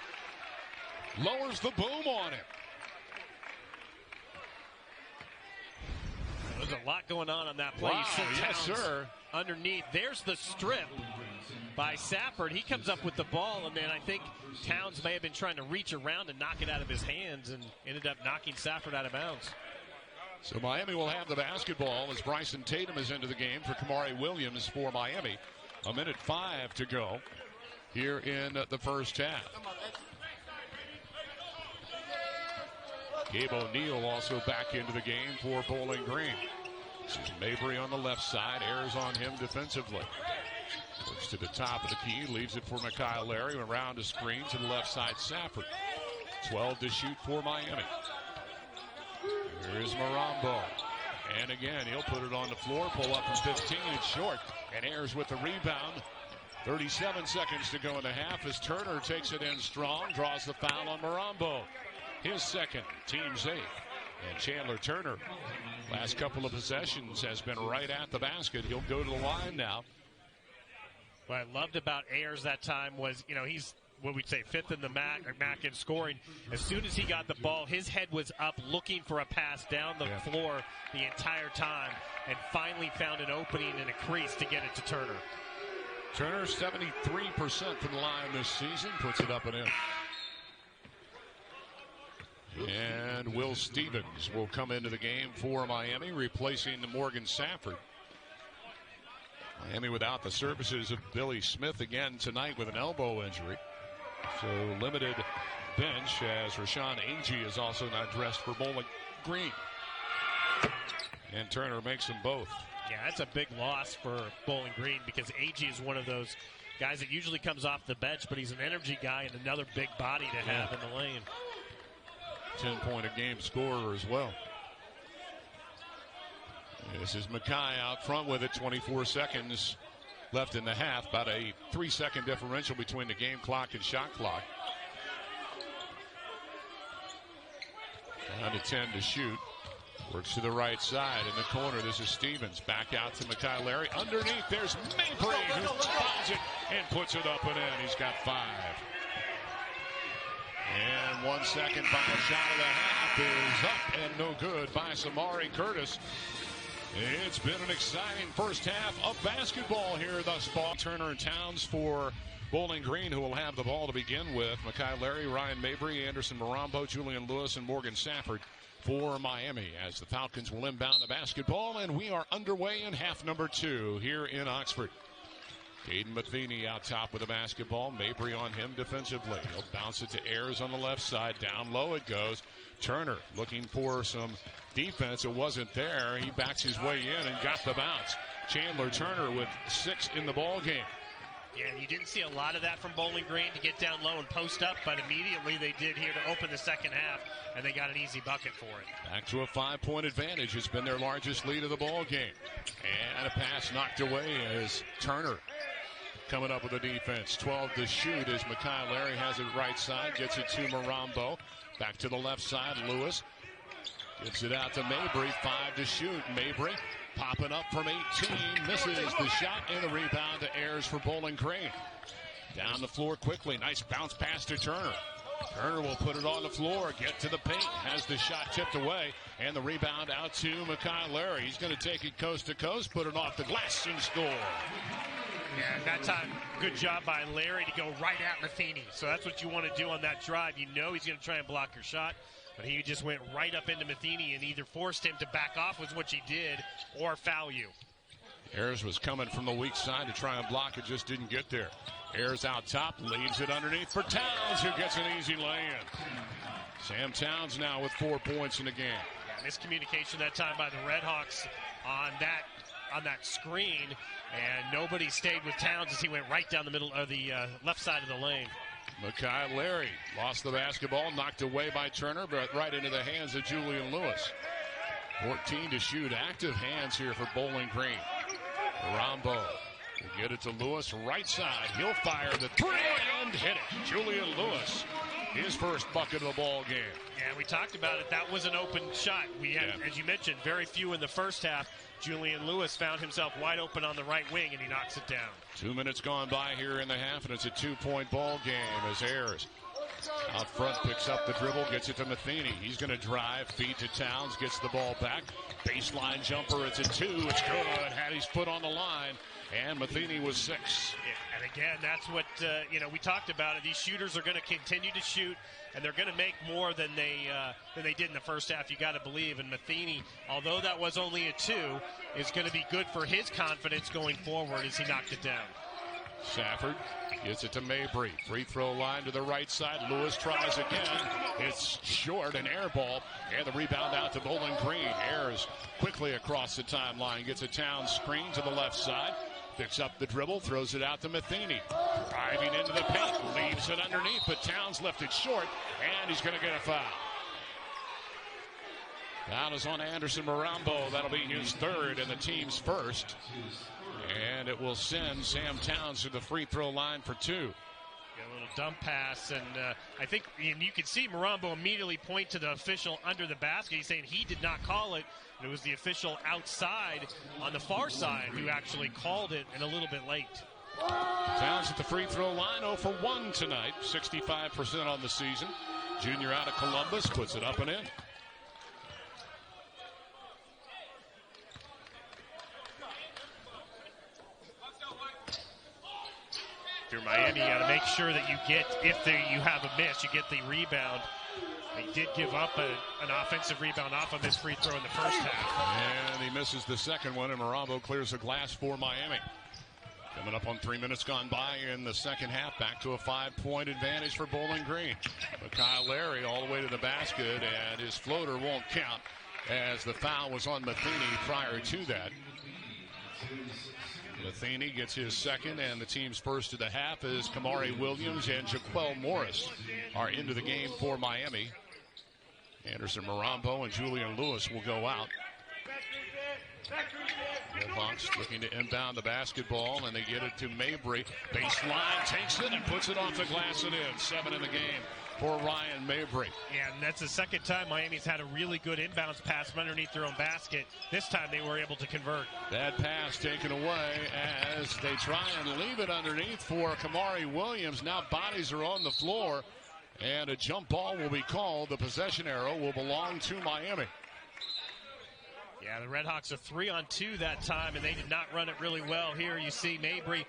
lowers the boom on it. There's a lot going on that play. Wow, yes, sir. Underneath. There's the strip by Safford. He comes up with the ball, and then I think Towns may have been trying to reach around and knock it out of his hands and ended up knocking Safford out of bounds. So Miami will have the basketball as Bryson Tatum is into the game for Kamari Williams for Miami. 1:05 to go here in the first half. Gabe O'Neal also back into the game for Bowling Green. This is Mabry on the left side. Ayers on him defensively. Works to the top of the key. Leaves it for Mekhi Larry. Around the screen to the left side, Safford. 12 to shoot for Miami. Here's MIRAMBEAUX. And again, he'll put it on the floor. Pull up from 15. It's short. And Ayers with the rebound. 37 seconds to go in the half as Turner takes it in strong. Draws the foul on MIRAMBEAUX. His second, team's eighth. And Chandler Turner, last couple of possessions, has been right at the basket. He'll go to the line now. What I loved about Ayers that time was, he's what we'd say fifth in the MAC in scoring. As soon as he got the ball, his head was up looking for a pass down the floor the entire time, and finally found an opening and a crease to get it to Turner. Turner 73% from the line this season, puts it up and in. And Will Stevens will come into the game for Miami, replacing Morgan Safford. Miami without the services of Billy Smith again tonight with an elbow injury. So limited bench as Rashawn Agee is also not dressed for Bowling Green. And Turner makes them both. Yeah, that's a big loss for Bowling Green because Agee is one of those guys that usually comes off the bench, but he's an energy guy and another big body to have in the lane. 10-point-a-game scorer as well. This is Mekhi out front with it. 24 seconds left in the half. About a 3-second differential between the game clock and shot clock. Down to 10 to shoot. Works to the right side in the corner. This is Stevens. Back out to Mekhi Larry. Underneath, there's Mabry who finds it and puts it up and in. He's got 5. And 1 second final shot of the half is up and no good by Samari Curtis. It's been an exciting first half of basketball here thus far. Turner and Towns for Bowling Green, who will have the ball to begin with. Mekhi Larry, Ryan Mabry, Anderson MIRAMBEAUX, Julian Lewis, and Morgan Safford for Miami as the Falcons will inbound the basketball. And we are underway in half number 2 here in Oxford. Caden Matheny out top with the basketball. Mabry on him defensively. He'll bounce it to Ayers on the left side. Down low it goes. Turner looking for some defense. It wasn't there. He backs his way in and got the bounce. Chandler Turner with 6 in the ball game. Yeah, you didn't see a lot of that from Bowling Green to get down low and post up, but immediately they did here to open the second half, and they got an easy bucket for it. Back to a 5-point advantage. It's been their largest lead of the ball game. And a pass knocked away as Turner coming up with the defense. 12 to shoot as Mekhi Larry has it right side. Gets it to MIRAMBEAUX. Back to the left side, Lewis. Gives it out to Mabry. 5 to shoot. Mabry popping up from 18. Misses the shot and the rebound to Ayers for Bowling Green. Down the floor quickly. Nice bounce pass to Turner. Turner will put it on the floor. Get to the paint. Has the shot tipped away. And the rebound out to Mekhi Larry. He's going to take it coast to coast. Put it off the glass and score. Yeah, that time, good job by Larry to go right at Matheny. So that's what you want to do on that drive. You know he's going to try and block your shot, but he just went right up into Matheny and either forced him to back off, was what he did, or foul you. Ayers was coming from the weak side to try and block it, just didn't get there. Ayers out top, leaves it underneath for Towns, who gets an easy lay-in. Sam Towns now with 4 points in the game. Yeah, miscommunication that time by the Redhawks on that screen, and nobody stayed with Towns as he went right down the middle of the left side of the lane. Mekhi Larry lost the basketball, knocked away by Turner, but right into the hands of Julian Lewis. 14 to shoot. Active hands here for Bowling Green. MIRAMBEAUX will get it to Lewis, right side. He'll fire the three and hit it. Julian Lewis, his first bucket of the ball game. Yeah, we talked about it. That was an open shot. We had, as you mentioned, very few in the first half. Julian Lewis found himself wide open on the right wing, and he knocks it down. 2 minutes gone by here in the half, and it's a 2-point ball game as Ayers out front picks up the dribble, gets it to Matheny. He's going to drive, feed to Towns, gets the ball back. Baseline jumper, it's a 2. It's good. Had his foot on the line, and Matheny was 6. Yeah, and again, that's what, we talked about it. These shooters are going to continue to shoot, and they're going to make more than they did in the first half, you got to believe. And Matheny, although that was only a 2, is going to be good for his confidence going forward as he knocked it down. Safford gets it to Mabry. Free throw line to the right side. Lewis tries again. It's short, an air ball. And the rebound out to Bowling Green. Ayers quickly across the timeline. Gets a Towns screen to the left side. Picks up the dribble, throws it out to Matheny. Driving into the paint, leaves it underneath, but Towns left it short, and he's going to get a foul. Foul is on Anderson Mirambeaux. That'll be his third and the team's first. And it will send Sam Towns to the free throw line for two. A little dump pass, and I think and you can see Mirambeaux immediately point to the official under the basket. He's saying he did not call it. It was the official outside on the far side who actually called it, and a little bit late. Towns at the free throw line, 0 for 1 tonight, 65% on the season. Junior out of Columbus, puts it up and in. If you're Miami, you got to make sure that you get, you have a miss, you get the rebound. They did give up an offensive rebound off of his free throw in the first half. And he misses the second one, and Mirambeaux clears the glass for Miami. Coming up on 3 minutes gone by in the second half, back to a 5-point advantage for Bowling Green. But Kyle Larry all the way to the basket, and his floater won't count as the foul was on Matheny prior to that. Matheny gets his second, and the team's first of the half as Kamari Williams and Jaquel Morris are into the game for Miami. Anderson Mirambeaux and Julian Lewis will go out. Redhawks looking to inbound the basketball, and they get it to Mabry. Baseline, takes it and puts it off the glass and in. 7 in the game for Ryan Mabry. Yeah, and that's the second time Miami's had a really good inbounds pass from underneath their own basket. This time they were able to convert. That pass taken away as they try and leave it underneath for Kamari Williams. Now bodies are on the floor, and a jump ball will be called. The possession arrow will belong to Miami. Yeah, the Redhawks are 3-on-2 that time, and they did not run it really well. Here you see Mabry,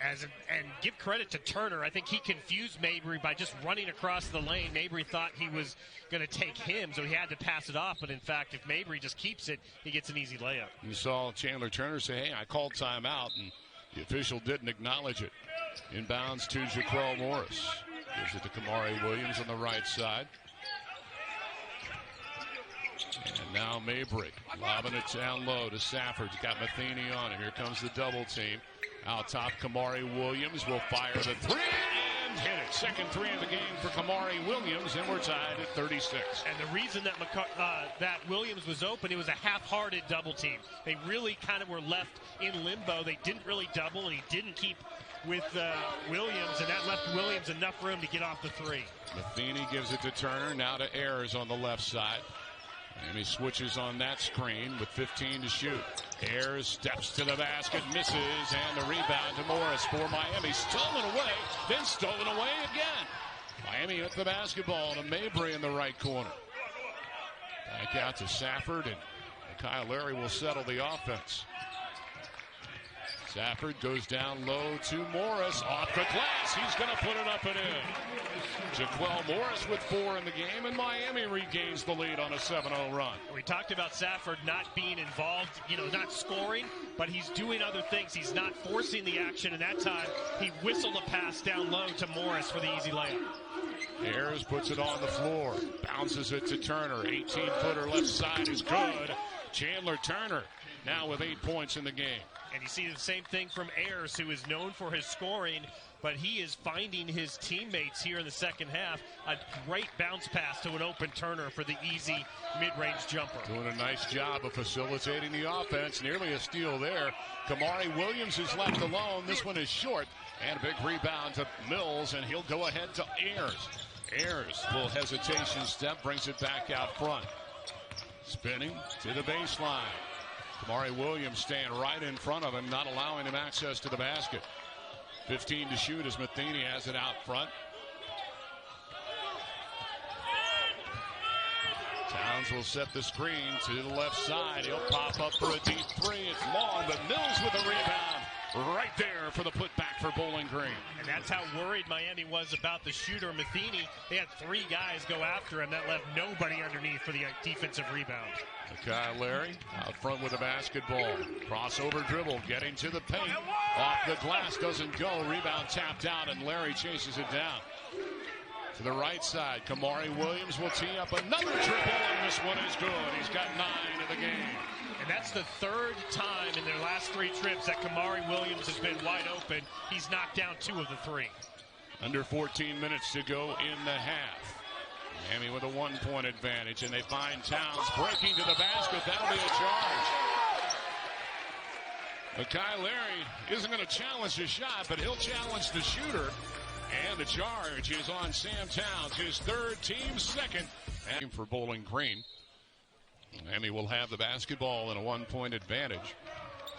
and give credit to Turner. I think he confused Mabry by just running across the lane. Mabry thought he was going to take him, so he had to pass it off. But, in fact, if Mabry just keeps it, he gets an easy layup. You saw Chandler Turner say, hey, I called timeout, and the official didn't acknowledge it. Inbounds to Jaquel Morris. Gives it to Kamari Williams on the right side. And now Mabry lobbing it down low to Safford. He's got Matheny on him. Here comes the double team. Out top, Kamari Williams will fire the three and hit it. Second three of the game for Kamari Williams, and we're tied at 36. And the reason that that Williams was open, it was a half-hearted double team. They really kind of were left in limbo. They didn't really double, and he didn't keep with Williams, and that left Williams enough room to get off the three. Matheny gives it to Turner, now to Ayers on the left side. And he switches on that screen with 15 to shoot. Ayers steps to the basket, misses, and the rebound to Morris for Miami. Stolen away, then stolen away again. Miami with the basketball to Mabry in the right corner. Back out to Safford, and Kyle Larry will settle the offense. Safford goes down low to Morris. Off the glass. He's going to put it up and in. Jaquel Morris with 4 in the game, and Miami regains the lead on a 7-0 run. We talked about Safford not being involved, not scoring, but he's doing other things. He's not forcing the action, and that time he whistled a pass down low to Morris for the easy layup. Ayers puts it on the floor. Bounces it to Turner. 18-footer left side is good. Chandler Turner now with 8 points in the game. And you see the same thing from Ayers, who is known for his scoring, but he is finding his teammates here in the second half. A great bounce pass to an open Turner for the easy mid-range jumper. Doing a nice job of facilitating the offense. Nearly a steal there. Kamari Williams is left alone. This one is short. And a big rebound to Mills, and he'll go ahead to Ayers. Ayers, little hesitation step, brings it back out front. Spinning to the baseline. Kamari Williams staying right in front of him, not allowing him access to the basket. 15 to shoot as Matheny has it out front. Towns will set the screen to the left side. He'll pop up for a deep three. It's long, but Mills with a rebound. right there for the putback for Bowling Green. And that's how worried Miami was about the shooter, Matheny. They had 3 guys go after him. That left nobody underneath for the defensive rebound. Kyle Larry out front with the basketball. Crossover dribble, getting to the paint. Off the glass, doesn't go. Rebound tapped out, and Larry chases it down. To the right side, Kamari Williams will tee up another triple, and this one is good. He's got 9 in the game. And that's the 3rd time in their last 3 trips that Kamari Williams has been wide open. He's knocked down 2 of the 3. Under 14 minutes to go in the half. Miami with a 1-point advantage, and they find Towns breaking to the basket. That'll be a charge. But Kyle Larry isn't going to challenge the shot, but he'll challenge the shooter. And the charge is on Sam Towns, his 3rd, team 2nd. And for Bowling Green, Miami will have the basketball in a 1-point advantage.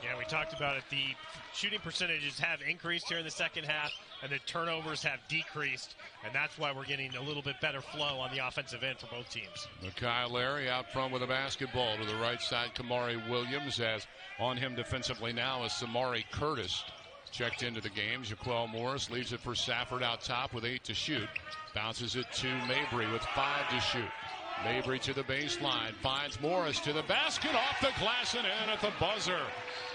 Yeah, we talked about it. The shooting percentages have increased here in the second half, and the turnovers have decreased, and that's why we're getting a little bit better flow on the offensive end for both teams. Kyle Larry out front with the basketball. To the right side, Kamari Williams. As on him defensively now is Samari Curtis. Checked into the game. Jaquel Morris leaves it for Safford out top with 8 to shoot. Bounces it to Mabry with 5 to shoot. Mabry to the baseline, finds Morris to the basket, off the glass and in at the buzzer.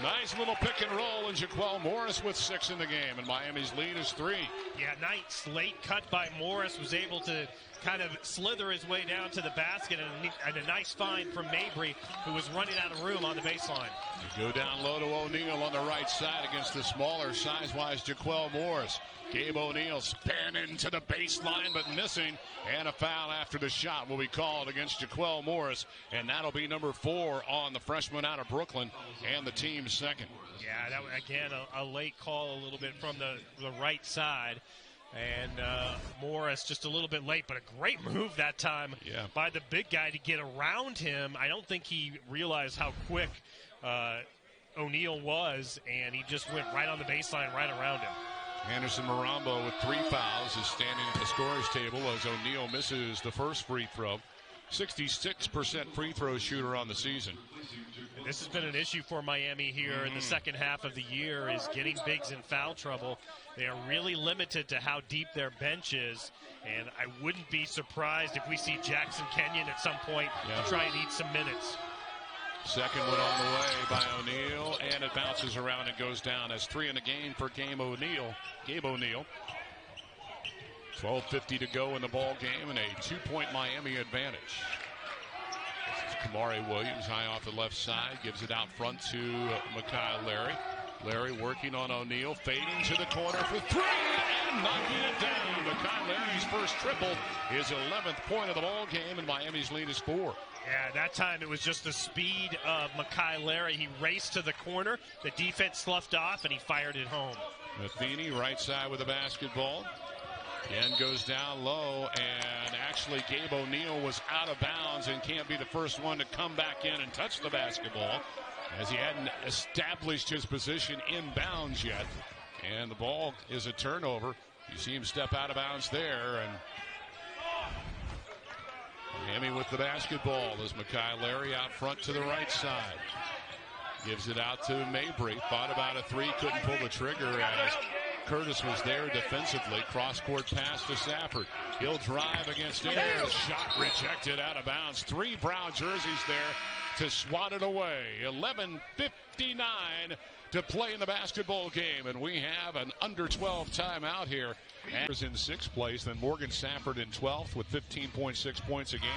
Nice little pick and roll, and Jaquel Morris with 6 in the game, and Miami's lead is 3. Yeah, nice late cut by Morris, was able to kind of slither his way down to the basket, and a nice find from Mabry, who was running out of room on the baseline. You go down low to O'Neal on the right side against the smaller size-wise Jaquel Morris. Gabe O'Neal spanning to the baseline but missing, and a foul after the shot will be called against Jaquel Morris, and that'll be number 4 on the freshman out of Brooklyn and the team's 2nd. Yeah, that again a late call a little bit from the right side, and Morris just a little bit late, but a great move that time by the big guy to get around him. I don't think he realized how quick O'Neal was, and he just went right on the baseline right around him. Anderson Mirambeaux with 3 fouls is standing at the scorer's table as O'Neal misses the first free throw. 66% free throw shooter on the season. And this has been an issue for Miami here in the second half of the year, is getting bigs in foul trouble. They are really limited to how deep their bench is, and I wouldn't be surprised if we see Jackson Kenyon at some point try and eat some minutes. Second one on the way by O'Neal, and it bounces around and goes down as 3 in the game for Gabe O'Neal. 12:50 to go in the ball game, and a 2-point Miami advantage. This is Kamari Williams high off the left side, gives it out front to Kyle Larry. Larry working on O'Neal, fading to the corner for 3 and knocking it down. Kyle Larry's first triple, his 11th point of the ball game, and Miami's lead is 4. Yeah, that time it was just the speed of Makai Larry. He raced to the corner, the defense sloughed off, and he fired it home. Matheny right side with the basketball. Again goes down low, and actually Gabe O'Neal was out of bounds and can't be the first one to come back in and touch the basketball, as he hadn't established his position in bounds yet. And the ball is a turnover. You see him step out of bounds there, and Miami with the basketball as Makai Larry out front to the right side. Gives it out to Mabry. Thought about a 3, couldn't pull the trigger as Curtis was there defensively. Cross-court pass to Safford. He'll drive against Ayers. Shot rejected out of bounds. 3 brown jerseys there to swat it away. 11:59 to play in the basketball game, and we have an under 12 timeout here. Anderson in 6th place, then Morgan Safford in 12th with 15.6 points a game,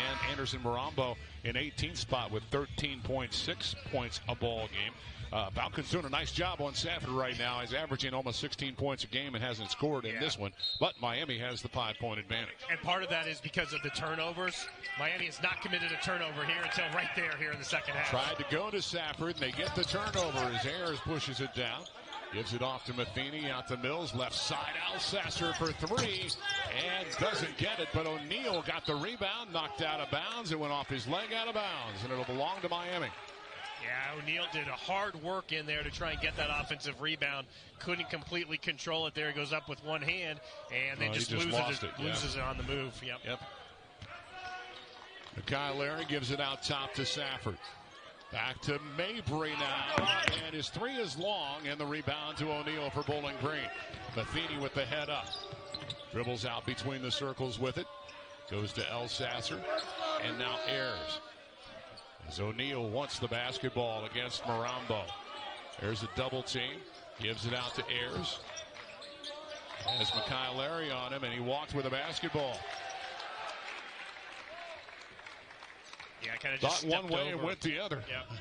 and Anderson Mirambeaux in 18th spot with 13.6 points a ball game. Balcon's doing a nice job on Safford right now. He's averaging almost 16 points a game and hasn't scored in this one, but Miami has the 5-point advantage. And part of that is because of the turnovers. Miami has not committed a turnover here until right there here in the second half. Tried to go to Safford, and they get the turnover as Ayers pushes it down. Gives it off to Matheny, out to Mills, left side, Alsasser for 3, and doesn't get it, but O'Neal got the rebound, knocked out of bounds. It went off his leg out of bounds, and it'll belong to Miami. Yeah, O'Neal did a hard work in there to try and get that offensive rebound. Couldn't completely control it there. He goes up with one hand, and then just loses it on the move. Yep. Kyle Larry gives it out top to Safford. Back to Mabry now, and his three is long, and the rebound to O'Neal for Bowling Green. Matheny with the head up. Dribbles out between the circles with it. Goes to Elsasser, and now Ayers. As O'Neal wants the basketball against Mirambeaux. There's a double team. Gives it out to Ayers. Has Mekhi Larry on him, and he walked with the basketball. Yeah, kind of just thought one way and went the other. Yep.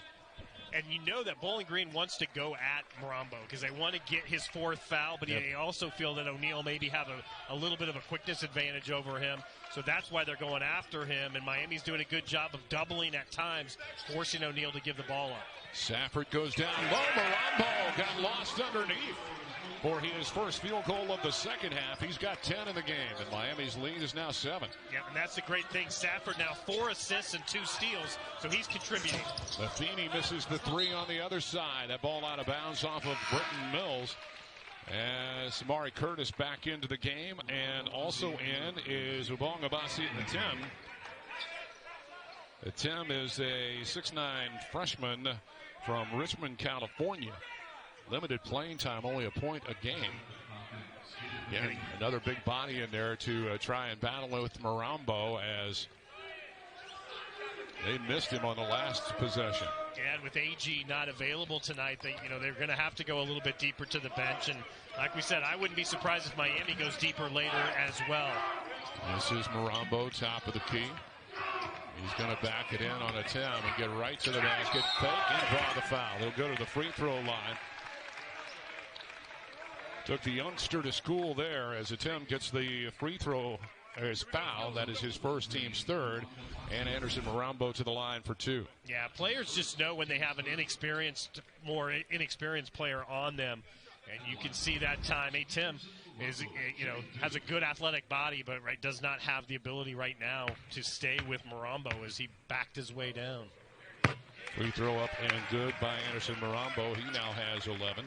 And you know that Bowling Green wants to go at Mirambeaux because they want to get his fourth foul, but they also feel that O'Neal maybe have a little bit of a quickness advantage over him. So that's why they're going after him, and Miami's doing a good job of doubling at times, forcing O'Neal to give the ball up. Safford goes down low. Mirambeaux got lost underneath for his first field goal of the second half. He's got 10 in the game, and Miami's lead is now 7. Yeah, and that's the great thing. Safford now 4 assists and 2 steals, so he's contributing. Matheny misses the three on the other side. That ball out of bounds off of Brenton Mills. As Samari Curtis back into the game, and also in is Ubongabasi Atem. Atem is a 6'9" freshman from Richmond, California. Limited playing time, only a point a game. Yeah, another big body in there to try and battle with Mirambeaux as they missed him on the last possession. Yeah, and with AG not available tonight, they're going to have to go a little bit deeper to the bench. And like we said, I wouldn't be surprised if Miami goes deeper later as well. This is Mirambeaux, top of the key. He's going to back it in on a 10 and get right to the basket, fake, and draw the foul. They'll go to the free throw line. Took the youngster to school there as Atem gets the free throw, his foul. That is his first, team's third. And Anderson Mirambeaux to the line for 2. Yeah, players just know when they have an more inexperienced player on them. And you can see that time. Atem is, has a good athletic body, but does not have the ability right now to stay with Mirambeaux as he backed his way down. Free throw up and good by Anderson Mirambeaux. He now has 11.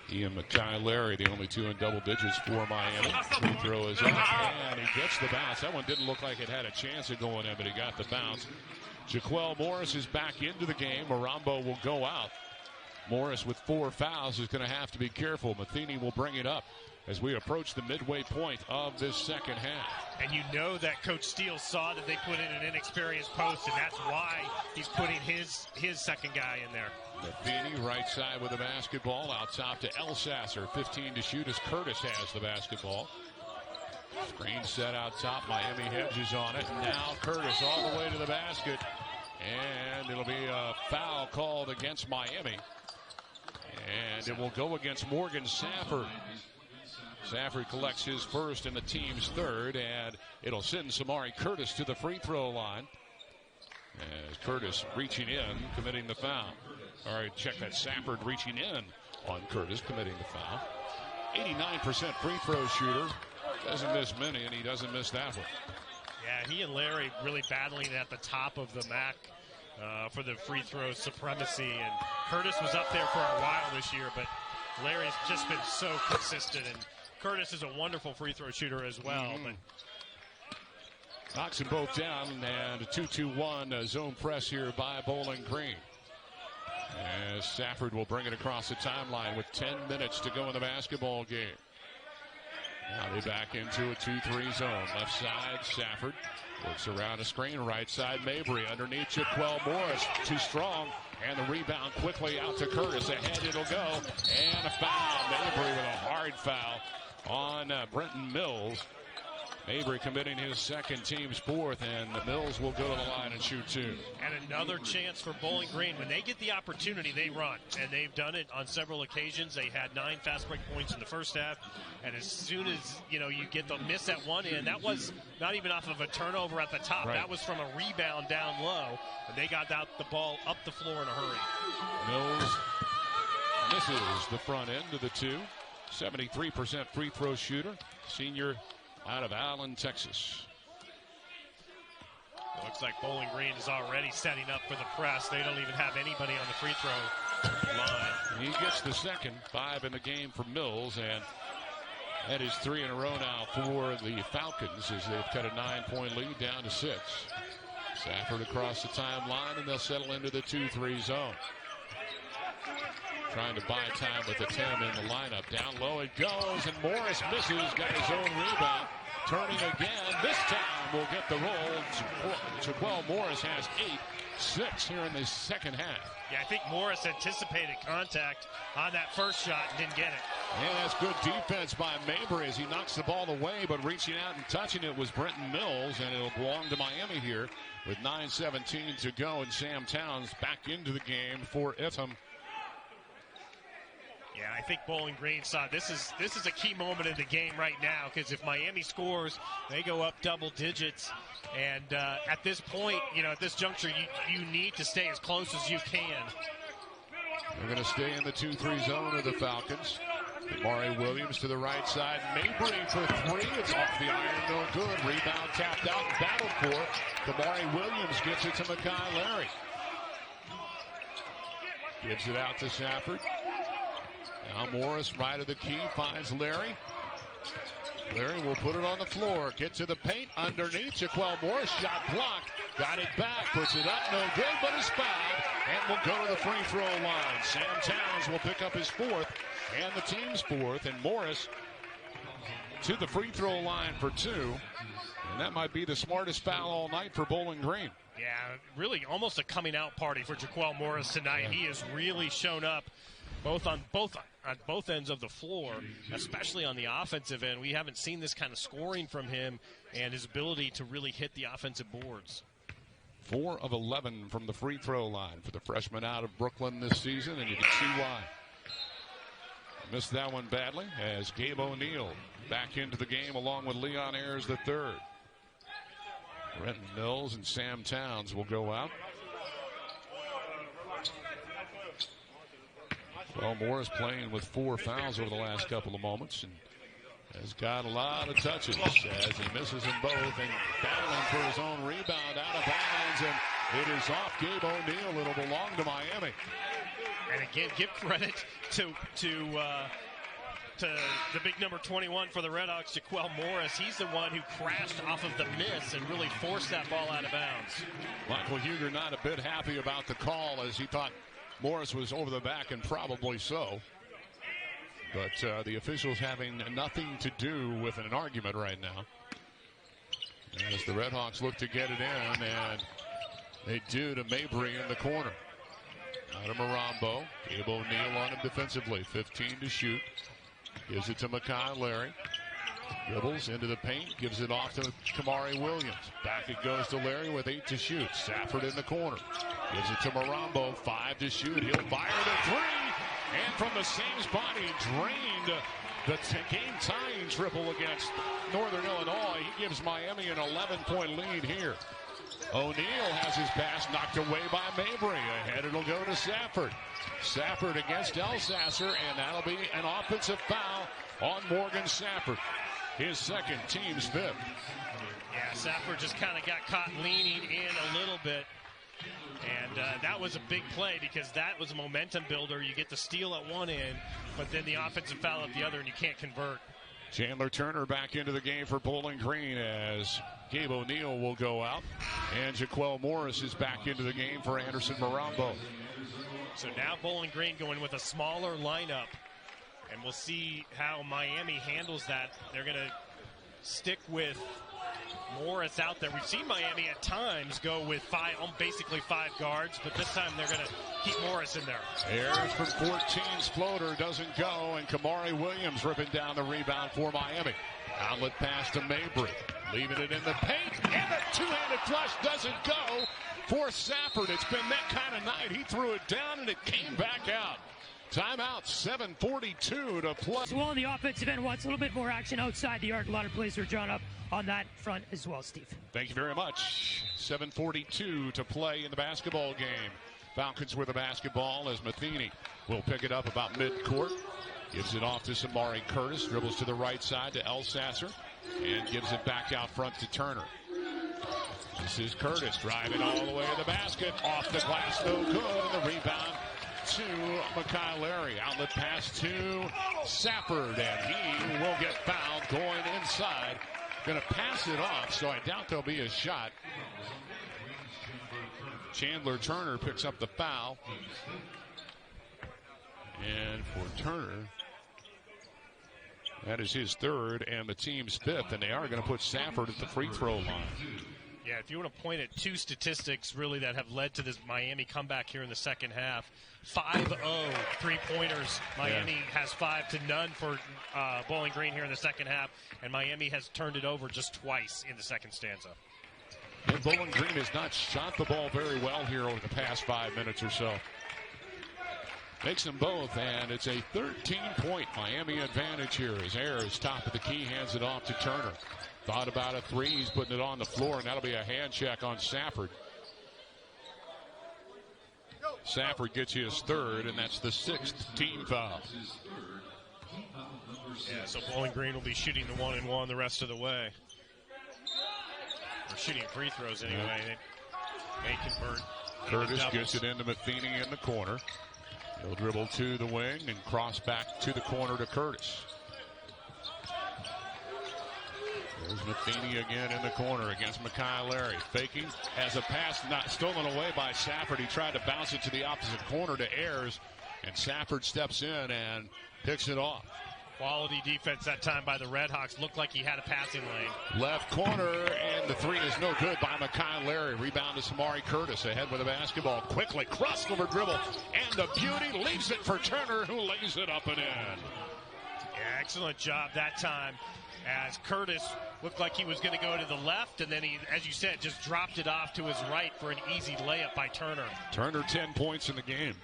He and Mekhi Larry, the only 2 in double digits for Miami. Free throw is up, and he gets the bounce. That one didn't look like it had a chance of going in, but he got the bounce. Jaquel Morris is back into the game. Mirambeaux will go out. Morris with 4 fouls is going to have to be careful. Matheny will bring it up as we approach the midway point of this second half. And you know that Coach Steele saw that they put in an inexperienced post, and that's why he's putting his second guy in there. Matheny right side with the basketball. Out top to Elsasser. 15 to shoot as Curtis has the basketball. Screen set out top. Miami hedges on it. Now Curtis all the way to the basket. And it'll be a foul called against Miami. And it will go against Morgan Safford. Safford collects his first and the team's third. And it'll send Samari Curtis to the free throw line. As Curtis reaching in, committing the foul. All right, check that. Safford reaching in on Curtis, committing the foul. 89% free throw shooter. Doesn't miss many, and he doesn't miss that one. Yeah, he and Larry really battling at the top of the MAC for the free throw supremacy. And Curtis was up there for a while this year, but Larry's just been so consistent. And Curtis is a wonderful free throw shooter as well. But knocks them both down, and a 2-2-1 zone press here by Bowling Green. As Safford will bring it across the timeline with 10 minutes to go in the basketball game. Now they back into a 2-3 zone. Left side, Safford works around a screen. Right side, Mabry underneath Jaquel Morris. Too strong, and the rebound quickly out to Curtis. Ahead it'll go, and a foul. Mabry with a hard foul on Brenton Mills. Mabry committing his second, team's fourth, and Mills will go to the line and shoot 2. And another chance for Bowling Green. When they get the opportunity, they run, and they've done it on several occasions. They had 9 fast break points in the first half, and as soon as you get the miss at one end, that was not even off of a turnover at the top. Right. That was from a rebound down low, and they got out the ball up the floor in a hurry. Mills misses the front end of the 2. 73% free throw shooter. Senior out of Allen, Texas. Looks like Bowling Green is already setting up for the press. They don't even have anybody on the free throw line. He gets the second, 5 in the game for Mills, and That is 3 in a row now for the Falcons as they've cut a 9-point lead down to 6. Safford across the timeline, and they'll settle into the 2-3 zone. Trying to buy time with the 10 in the lineup. Down low it goes, and Morris misses, got his own rebound. Turning again, this time will get the roll. Jaquel Morris has 8-6 here in the second half. Yeah, I think Morris anticipated contact on that first shot and didn't get it. And that's good defense by Mabry as he knocks the ball away, but reaching out and touching it was Brenton Mills, and it'll belong to Miami here with 9:17 to go, and Sam Towns back into the game for Itham. Yeah, I think Bowling Green saw this is a key moment in the game right now, because if Miami scores, they go up double digits. And at this point, at this juncture, you need to stay as close as you can. We're going to stay in the 2-3 zone of the Falcons. Amari Williams to the right side. Mabry for 3. It's off the iron, no good. Rebound tapped out and battled for. Amari Williams gets it to Makai Larry. Gives it out to Safford. Now Morris, right of the key, finds Larry. Larry will put it on the floor. Get to the paint underneath. Jaquel Morris, shot blocked. Got it back. Puts it up. No good, but it's fouled. And will go to the free throw line. Sam Towns will pick up his 4th and the team's 4th. And Morris to the free throw line for 2. And that might be the smartest foul all night for Bowling Green. Yeah, really almost a coming out party for Jaquel Morris tonight. Yeah. He has really shown up on both ends of the floor, especially on the offensive end. We haven't seen this kind of scoring from him and his ability to really hit the offensive boards. 4 of 11 from the free throw line for the freshman out of Brooklyn this season, and you can see why. Missed that one badly as Gabe O'Neal back into the game along with Leon Ayers III. Brenton Mills and Sam Towns will go out. Well, Morris playing with 4 fouls over the last couple of moments and has got a lot of touches as he misses them both and battling for his own rebound out of bounds, and it is off Gabe O'Neal. It'll belong to Miami. And again, give credit to the big number 21 for the Redhawks, Jaquel Morris. He's the one who crashed off of the miss and really forced that ball out of bounds. Michael Huger not a bit happy about the call as he thought Morris was over the back, and probably so. But the officials having nothing to do with an argument right now. As the Redhawks look to get it in, and they do to Mabry in the corner. Out of MIRAMBEAUX. Gabe O'Neal on him defensively. 15 to shoot. Gives it to Makai Larry. Dribbles into the paint. Gives it off to Kamari Williams. Back it goes to Larry with 8 to shoot. Safford in the corner. Gives it to MIRAMBEAUX. 5 to shoot. He'll fire the 3. And from the same spot, he drained the game-tying triple against Northern Illinois. He gives Miami an 11-point lead here. O'Neal has his pass knocked away by Mabry. Ahead it'll go to Safford. Safford against Elsasser, and that'll be an offensive foul on Morgan Safford. His second, team's 5th. Yeah, Safford just kind of got caught leaning in a little bit. And that was a big play because that was a momentum builder. You get the steal at one end, but then the offensive foul at the other, and you can't convert. Chandler Turner back into the game for Bowling Green as Gabe O'Neal will go out. And Jaquel Morris is back into the game for Anderson MIRAMBEAUX. So now Bowling Green going with a smaller lineup. And we'll see how Miami handles that. They're going to stick with Morris out there. We've seen Miami at times go with basically five guards, but this time they're going to keep Morris in there. Ayers from 14's floater doesn't go, and Kamari Williams ripping down the rebound for Miami. Outlet pass to Mabry, leaving it in the paint, and the two-handed flush doesn't go for Safford. It's been that kind of night. He threw it down, and it came back out. Timeout, 7:42 to play. As well on the offensive end, wants a little bit more action outside the arc. A lot of plays were drawn up on that front as well, Steve. Thank you very much. 7:42 to play in the basketball game. Falcons with the basketball as Matheny will pick it up about midcourt. Gives it off to Samari Curtis. Dribbles to the right side to Elsasser. And gives it back out front to Turner. This is Curtis driving all the way to the basket. Off the glass, no good. And the rebound to McKyle-Larry. Outlet pass to Safford, and he will get fouled going inside. Going to pass it off, so I doubt there'll be a shot. Chandler Turner picks up the foul. And for Turner, that is his third and the team's fifth, and they are going to put Safford at the free throw line. Yeah, if you want to point at two statistics really that have led to this Miami comeback here in the second half, 5-0 three-pointers. Miami has 5-0 for Bowling Green here in the second half, and Miami has turned it over just twice in the second stanza. And Bowling Green has not shot the ball very well here over the past 5 minutes or so. Makes them both, and it's a 13-point Miami advantage here as Ayers, top of the key, hands it off to Turner. Thought about a three. He's putting it on the floor, and that'll be a hand check on Safford. Safford gets his third, and that's the sixth team foul. Yeah, so Bowling Green will be shooting the 1-and-1 the rest of the way. They're shooting free throws anyway. They convert. Curtis gets it into Matheny in the corner. He'll dribble to the wing and cross back to the corner to Curtis. There's Matheny again in the corner against McKyle-Larry. Faking, has a pass not stolen away by Safford. He tried to bounce it to the opposite corner to Ayers, and Safford steps in and picks it off. Quality defense that time by the Redhawks. Looked like he had a passing lane. Left corner, and the three is no good by McKyle-Larry. Rebound to Samari Curtis ahead with the basketball. Quickly, crossover dribble, and the beauty leaves it for Turner, who lays it up and in. Yeah, excellent job that time, as Curtis looked like he was going to go to the left, and then he, as you said, just dropped it off to his right for an easy layup by Turner. Turner 10 points in the game.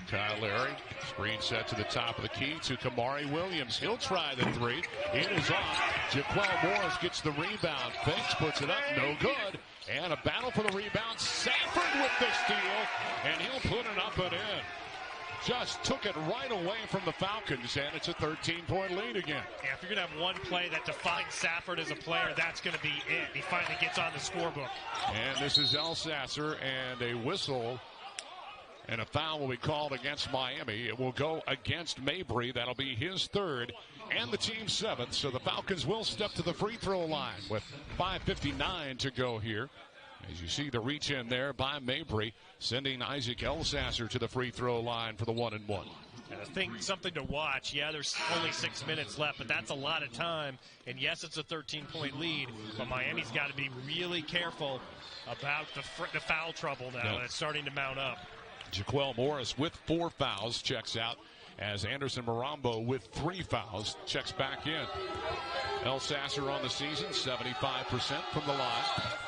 McKyle-Larry, screen set to the top of the key to Kamari Williams. He'll try the three. It is off. Jaquel Morris gets the rebound. Fakes, puts it up, no good. And a battle for the rebound. Safford with the steal, and he'll put it up and in. Just took it right away from the Falcons, and it's a 13-point lead again. Yeah, if you're going to have one play that defines Safford as a player, that's going to be it. He finally gets on the scorebook. And this is Elsasser, and a whistle. And a foul will be called against Miami. It will go against Mabry. That'll be his third and the team's seventh. So the Falcons will step to the free throw line with 5:59 to go here. As you see the reach in there by Mabry, sending Isaac Elsasser to the free throw line for the 1-and-1. I think something to watch. Yeah, there's only 6 minutes left, but that's a lot of time. And yes, it's a 13-point lead, but Miami's got to be really careful about the foul trouble now. It's starting to mount up. Jaquel Morris with 4 fouls checks out, as Anderson Mirambeaux with 3 fouls checks back in. Elsasser on the season, 75% from the line,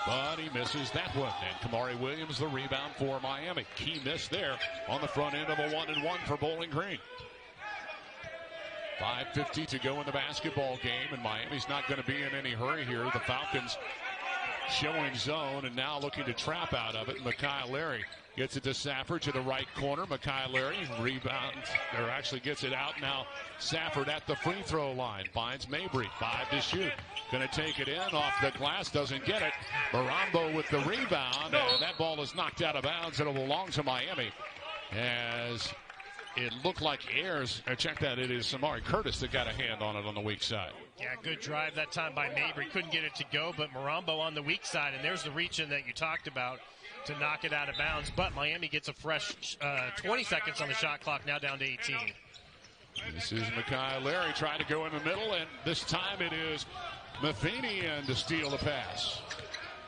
but he misses that one. And Kamari Williams the rebound for Miami. Key miss there on the front end of a 1-and-1 for Bowling Green. 5:50 to go in the basketball game, and Miami's not going to be in any hurry here. The Falcons showing zone and now looking to trap out of it. McKyle-Larry gets it to Safford to the right corner. McKyle-Larry rebounds, or actually gets it out now. Safford at the free throw line. Finds Mabry. 5 to shoot. Going to take it in off the glass. Doesn't get it. Mirambeaux with the rebound. And that ball is knocked out of bounds. It'll belong to Miami. As it looked like Ayers, check that, it is Samari Curtis that got a hand on it on the weak side. Yeah, good drive that time by Mabry. Couldn't get it to go, but Mirambeaux on the weak side. And there's the reach-in that you talked about to knock it out of bounds. But Miami gets a fresh 20 seconds on the shot clock, now down to 18. This is McKyle-Larry trying to go in the middle, and this time it is Matheny in to steal the pass.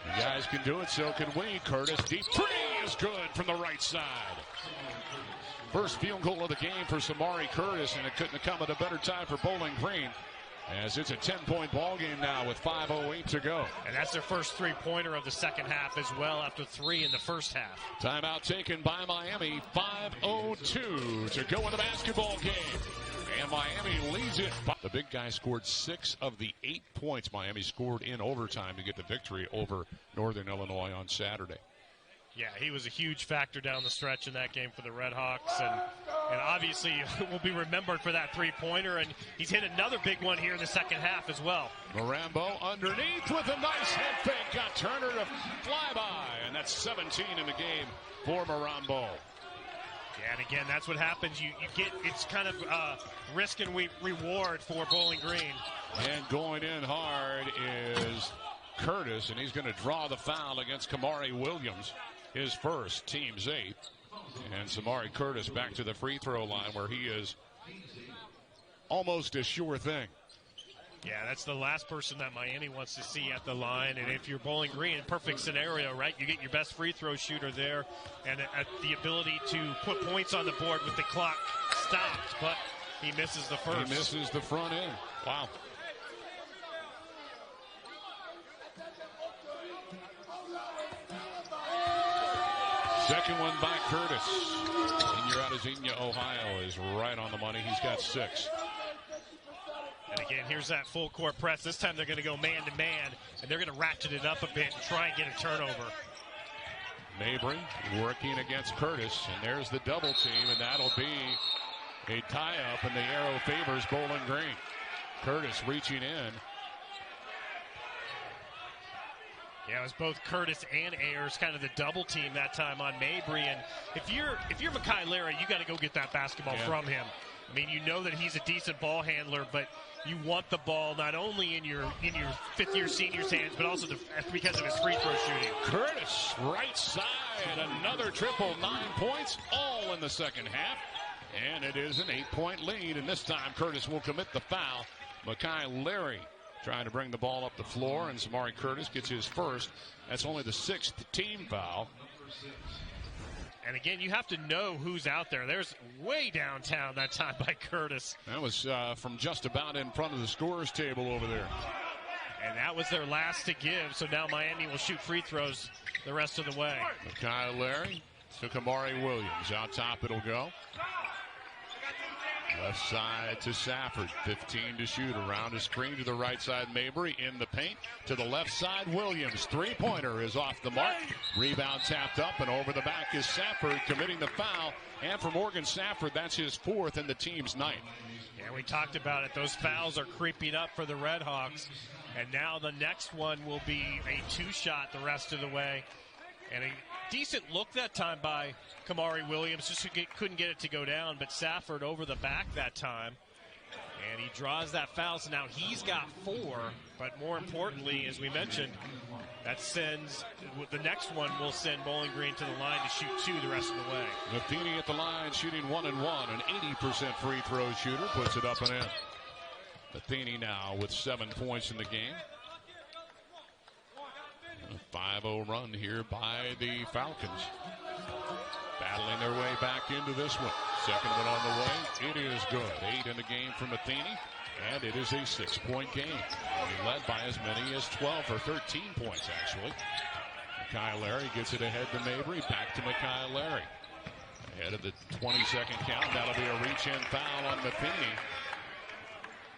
You guys can do it, so can we. Curtis, deep three is good from the right side. First field goal of the game for Samari Curtis, and it couldn't have come at a better time for Bowling Green, as it's a 10-point ball game now with 5:08 to go. And that's their first three-pointer of the second half as well, after 3 in the first half. Timeout taken by Miami. 5:02 to go in the basketball game. And Miami leads it. The big guy scored 6 of the 8 points Miami scored in overtime to get the victory over Northern Illinois on Saturday. Yeah, he was a huge factor down the stretch in that game for the Red Hawks, and obviously will be remembered for that three-pointer, and he's hit another big one here in the second half as well. MIRAMBEAUX underneath with a nice head fake, got Turner to fly by, and that's 17 in the game for MIRAMBEAUX. Yeah, and again, that's what happens. You get, it's kind of risk and reward for Bowling Green. And going in hard is Curtis, and he's going to draw the foul against Kamari Williams, his first, team's 8th. And Samari Curtis back to the free throw line where he is almost a sure thing. Yeah, that's the last person that Miami wants to see at the line. And if you're Bowling Green, perfect scenario, right? You get your best free throw shooter there and the ability to put points on the board with the clock stopped. But he misses the first. He misses the front end. Wow. Second one by Curtis. Senior out of Xenia, Ohio, is right on the money. He's got 6. And again, here's that full court press. This time they're going to go man-to-man, and they're going to ratchet it up a bit and try and get a turnover. Mabry working against Curtis, and there's the double team, and that'll be a tie-up, and the arrow favors Bowling Green. Curtis reaching in. Yeah, it was both Curtis and Ayers, kind of the double team that time on Mabry. And if you're Mekhi Larry, you got to go get that basketball from him. I mean, you know that he's a decent ball handler, but you want the ball not only in your fifth-year senior's hands, but also because of his free throw shooting. Curtis, right side, another triple, 9 points, all in the second half. And it is an 8-point lead, and this time Curtis will commit the foul. Mekhi Larry trying to bring the ball up the floor, and Samari Curtis gets his first. That's only the 6th team foul. And again, you have to know who's out there. There's way downtown that time by Curtis. That was from just about in front of the scorer's table over there. And that was their last to give, so now Miami will shoot free throws the rest of the way. Mekhi Larry to Kamari Williams. Out top it'll go. Left side to Safford, 15 to shoot. Around a screen to the right side, Mabry in the paint. To the left side, Williams. Three-pointer is off the mark. Rebound tapped up, and over the back is Safford committing the foul. And for Morgan Safford, that's his 4th and the team's 9th. Yeah, we talked about it. Those fouls are creeping up for the Red Hawks. And now the next one will be a 2-shot the rest of the way. And a decent look that time by Kamari Williams. Just couldn't get it to go down, but Safford over the back that time. And he draws that foul, so now he's got 4. But more importantly, as we mentioned, that sends the next one will send Bowling Green to the line to shoot 2 the rest of the way. Matheny at the line shooting 1 and 1, an 80% free throw shooter, puts it up and in. Matheny now with 7 points in the game. A 5-0 run here by the Falcons. Battling their way back into this one. Second one on the way. It is good. 8 in the game for Matheny, and it is a 6-point game. Led by as many as 12 or 13 points, actually. Mekhi Larry gets it ahead to Mabry. Back to Mekhi Larry. Ahead of the 20-second count. That'll be a reach-in foul on Matheny.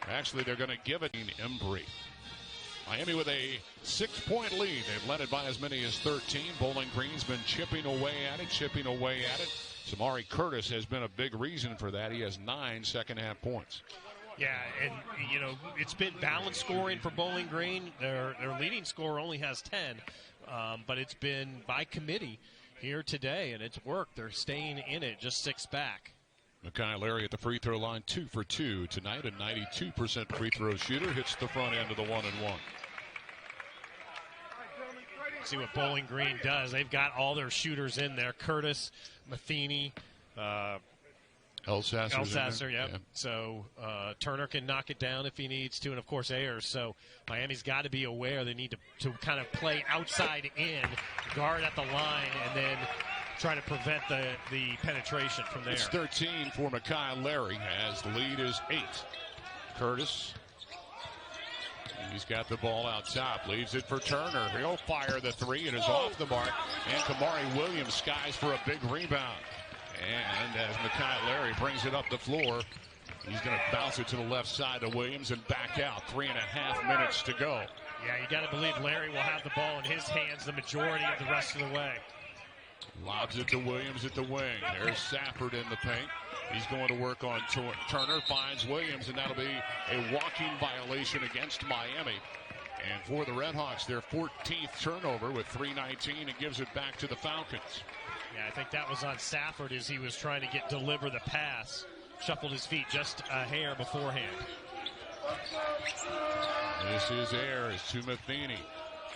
Actually, they're going to give it to Embry. Miami with a 6-point lead. They've led it by as many as 13. Bowling Green's been chipping away at it. Samari Curtis has been a big reason for that. He has 9 second-half points. Yeah, and, you know, it's been balanced scoring for Bowling Green. Their leading scorer only has 10, but it's been by committee here today, and it's worked. They're staying in it, just 6 back. Mekhi Larry at the free throw line, 2 for 2 tonight. A 92% free throw shooter, hits the front end of the 1-and-1. See what Bowling Green does. They've got all their shooters in there. Curtis, Matheny, Elsasser, yeah. So Turner can knock it down if he needs to, and of course Ayers. So Miami's got to be aware they need to kind of play outside in, guard at the line, and then try to prevent the penetration from there. It's 13 for Mekhi Larry as the lead is 8. Curtis. He's got the ball out top. Leaves it for Turner. He'll fire the 3. It is off the mark. And Kamari Williams skies for a big rebound. And as Mekhi Larry brings it up the floor, he's going to bounce it to the left side of Williams and back out. 3.5 minutes to go. Yeah, you got to believe Larry will have the ball in his hands the majority of the rest of the way. Lobs it to Williams at the wing. There's Safford in the paint. He's going to work on Turner. Finds Williams, and that'll be a walking violation against Miami. And for the Redhawks, their 14th turnover with 3:19, and gives it back to the Falcons. Yeah, I think that was on Safford as he was trying to deliver the pass. Shuffled his feet just a hair beforehand. This is Ayers to Matheny.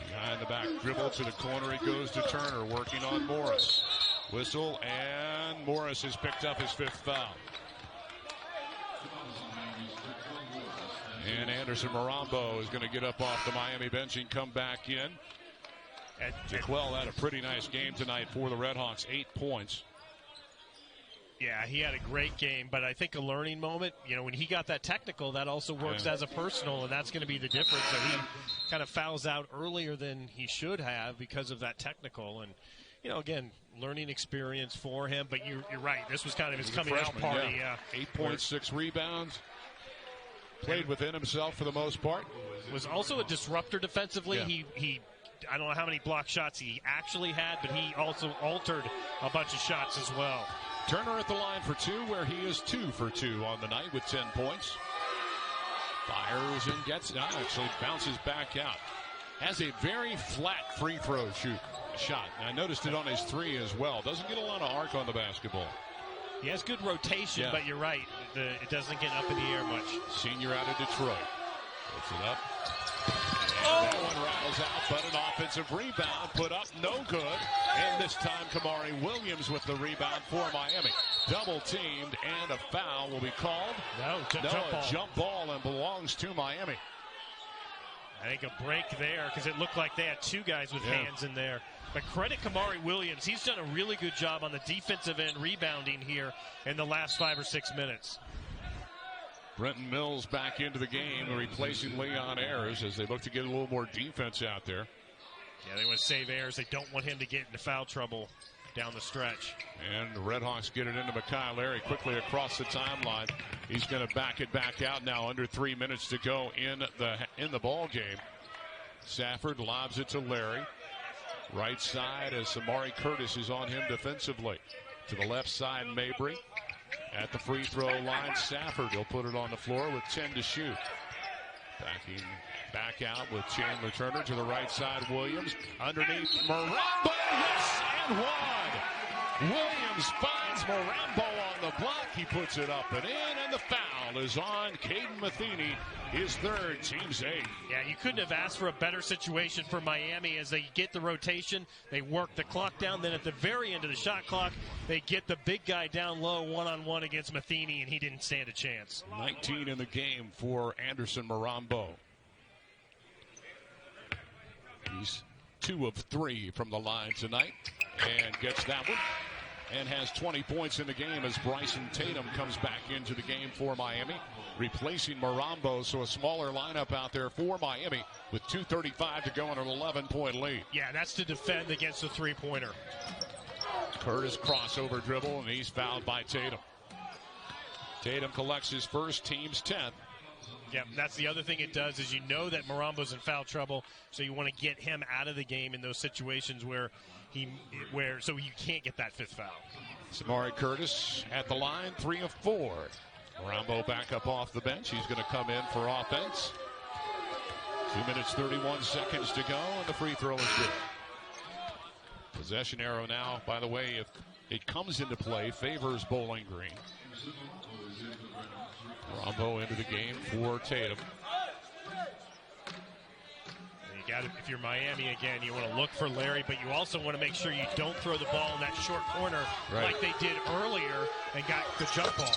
Behind the back dribble to the corner. He goes to Turner, working on Morris. Whistle, and Morris has picked up his 5th foul. And Anderson Mirambeaux is going to get up off the Miami bench and come back in. And Jaquel had a pretty nice game tonight for the Redhawks, 8 points. Yeah, he had a great game, but I think a learning moment, when he got that technical, that also works as a personal, and that's going to be the difference. That he kind of fouls out earlier than he should have because of that technical. And, again, learning experience for him, but you're right. This was kind of his coming out party. Yeah. 8.6 rebounds. Played within himself for the most part. Was also a disruptor defensively. Yeah. He I don't know how many block shots he actually had, but he also altered a bunch of shots as well. Turner at the line for 2, where he is 2 for 2 on the night with 10 points. Fires and gets it. Actually bounces back out. Has a very flat free throw shot. I noticed it on his 3 as well. Doesn't get a lot of arc on the basketball. He has good rotation, but you're right. It doesn't get up in the air much. Senior out of Detroit. Puts it up. And that one rattles out, but an offensive rebound put up, no good. And this time, Kamari Williams with the rebound for Miami. Double teamed, and a foul will be called. Jump ball, and belongs to Miami. I think a break there because it looked like they had 2 guys with hands in there. But credit Kamari Williams. He's done a really good job on the defensive end rebounding here in the last 5 or 6 minutes. Brenton Mills back into the game, replacing Leon Ayers as they look to get a little more defense out there. Yeah, they want to save Ayers. They don't want him to get into foul trouble down the stretch. And the Redhawks get it into Mekhi Larry quickly across the timeline. He's going to back it back out now. Under 3 minutes to go in the ball game. Safford lobs it to Larry. Right side as Samari Curtis is on him defensively. To the left side, Mabry. At the free throw line, Safford. He'll put it on the floor with 10 to shoot. Backing back out with Chandler Turner to the right side. Williams underneath Mirambeaux. Yes, and one. Williams finds Mirambeaux on the block. He puts it up and in, and the foul is on Caden Matheny, his 3rd, team's 8th. Yeah, you couldn't have asked for a better situation for Miami as they get the rotation. They work the clock down. Then at the very end of the shot clock, they get the big guy down low one-on-one against Matheny, and he didn't stand a chance. 19 in the game for Anderson Mirambeaux. He's 2 of 3 from the line tonight and gets that one. And has 20 points in the game as Bryson Tatum comes back into the game for Miami, replacing Mirambeaux. So a smaller lineup out there for Miami with 2:35 to go and an 11-point lead. Yeah, that's to defend against the three-pointer. Curtis crossover dribble, and he's fouled by Tatum. Tatum collects his first, team's 10th. Yeah, that's the other thing it does is that Mirambeau's in foul trouble, so you want to get him out of the game in those situations where so you can't get that 5th foul. Samari Curtis at the line, 3 of 4. Mirambeaux back up off the bench. He's going to come in for offense. 2 minutes, 31 seconds to go, and the free throw is good. Possession arrow now, by the way, if it comes into play, favors Bowling Green. Mirambeaux into the game for Tatum. If you're Miami again, you want to look for Larry, but you also want to make sure you don't throw the ball in that short corner like they did earlier and got the jump ball.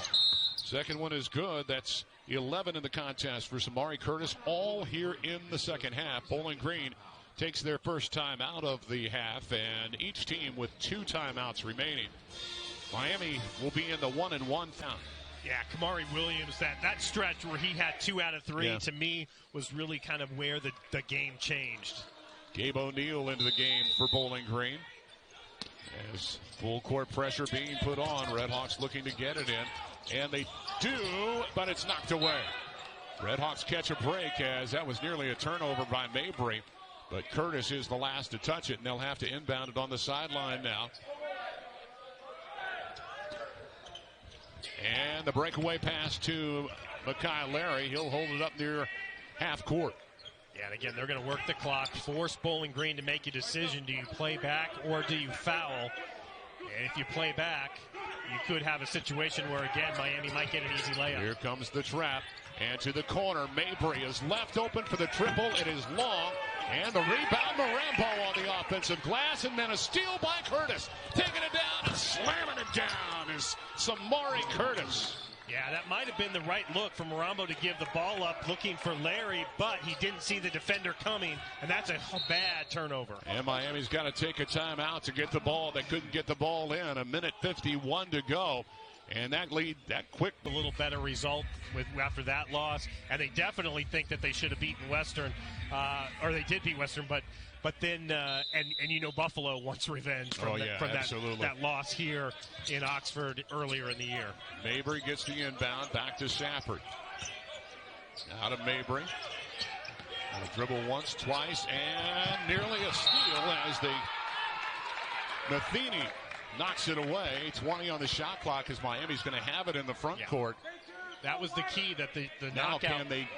Second one is good. That's 11 in the contest for Samari Curtis, all here in the second half. Bowling Green takes their first time out of the half, and each team with 2 timeouts remaining. Miami will be in the 1-1 count. Yeah, Kamari Williams, that stretch where he had 2 out of 3, to me, was really kind of where the game changed. Gabe O'Neal into the game for Bowling Green. As full court pressure being put on, Redhawks looking to get it in. And they do, but it's knocked away. Redhawks catch a break as that was nearly a turnover by Mabry. But Curtis is the last to touch it, and they'll have to inbound it on the sideline now. And the breakaway pass to Mekhi Larry. He'll hold it up near half court. Yeah, and again, they're going to work the clock, force Bowling Green to make a decision. Do you play back or do you foul? And if you play back, you could have a situation where, again, Miami might get an easy layup. Here comes the trap. And to the corner, Mabry is left open for the triple. It is long. And the rebound, MIRAMBEAUX on the offensive glass. And then a steal by Curtis. Taking it down and slamming it down is Samari Curtis. Yeah, that might have been the right look for MIRAMBEAUX to give the ball up, looking for Larry, but he didn't see the defender coming, and that's a bad turnover. And Miami's got to take a timeout to get the ball. They couldn't get the ball in. 1:51 to go. And that lead, that quick. A little better result after that loss, and they definitely think that they should have beaten Western, or they did beat Western, but then, and you know Buffalo wants revenge from that loss here in Oxford earlier in the year. Mabry gets the inbound, back to Safford. Out of Mabry. A dribble once, twice, and nearly a steal as Matheny knocks it away. 20 on the shot clock as Miami's going to have it in the front court. That was the key, that the now knockout. Can they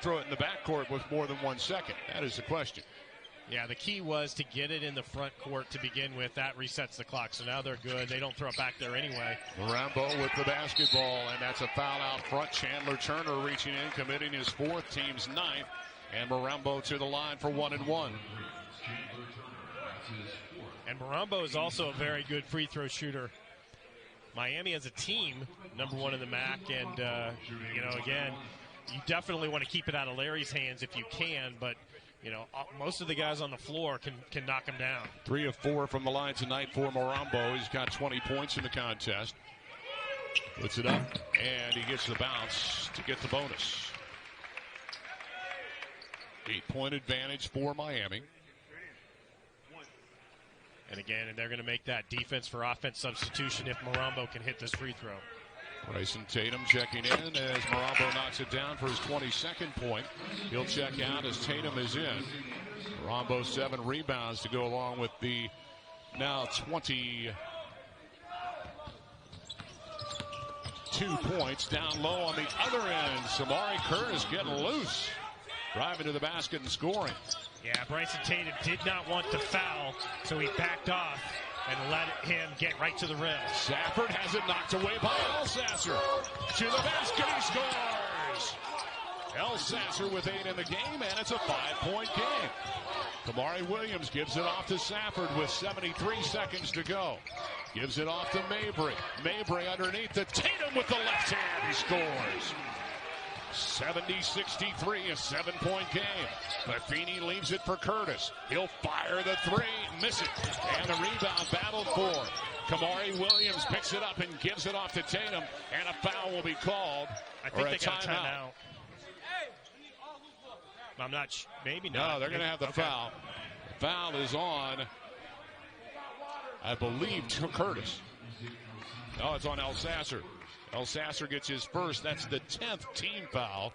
throw it in the back court with more than 1 second? That is the question. Yeah, the key was to get it in the front court to begin with. That resets the clock, so now they're good. They don't throw it back there anyway. MIRAMBEAUX with the basketball, and that's a foul out front. Chandler Turner reaching in, committing his fourth, team's ninth, and MIRAMBEAUX to the line for 1-1. And MIRAMBEAUX is also a very good free throw shooter. Miami as a team, #1 in the MAC, and, again, you definitely want to keep it out of Larry's hands if you can, but most of the guys on the floor can knock him down. 3 of 4 from the line tonight for MIRAMBEAUX. He's got 20 points in the contest. Puts it up, and he gets the bounce to get the bonus. 8-point advantage for Miami. And again, they're going to make that defense for offense substitution if MIRAMBEAUX can hit this free throw. Bryson Tatum checking in as MIRAMBEAUX knocks it down for his 22nd point. He'll check out as Tatum is in. MIRAMBEAUX 7 rebounds to go along with the now 22 points. Down low on the other end, Samari Curtis getting loose. Driving to the basket and scoring. Yeah, Bryson Tatum did not want to foul, so he backed off and let him get right to the rim. Safford has it knocked away by Elsasser. To the basket, he scores! Elsasser with 8 in the game, and it's a 5-point game. Kamari Williams gives it off to Safford with 73 seconds to go. Gives it off to Mabry. Mabry underneath to Tatum with the left hand. He scores. 70-63, a 7-point game. Matheny leaves it for Curtis. He'll fire the 3, miss it. And the rebound battled for. Kamari Williams picks it up and gives it off to Tatum. And a foul will be called. I think they got a timeout. I'm not maybe not. No, they're going to have the foul. The foul is on, I believe, to Curtis. No, it's on Elsasser. Elsasser gets his first. That's the 10th team foul.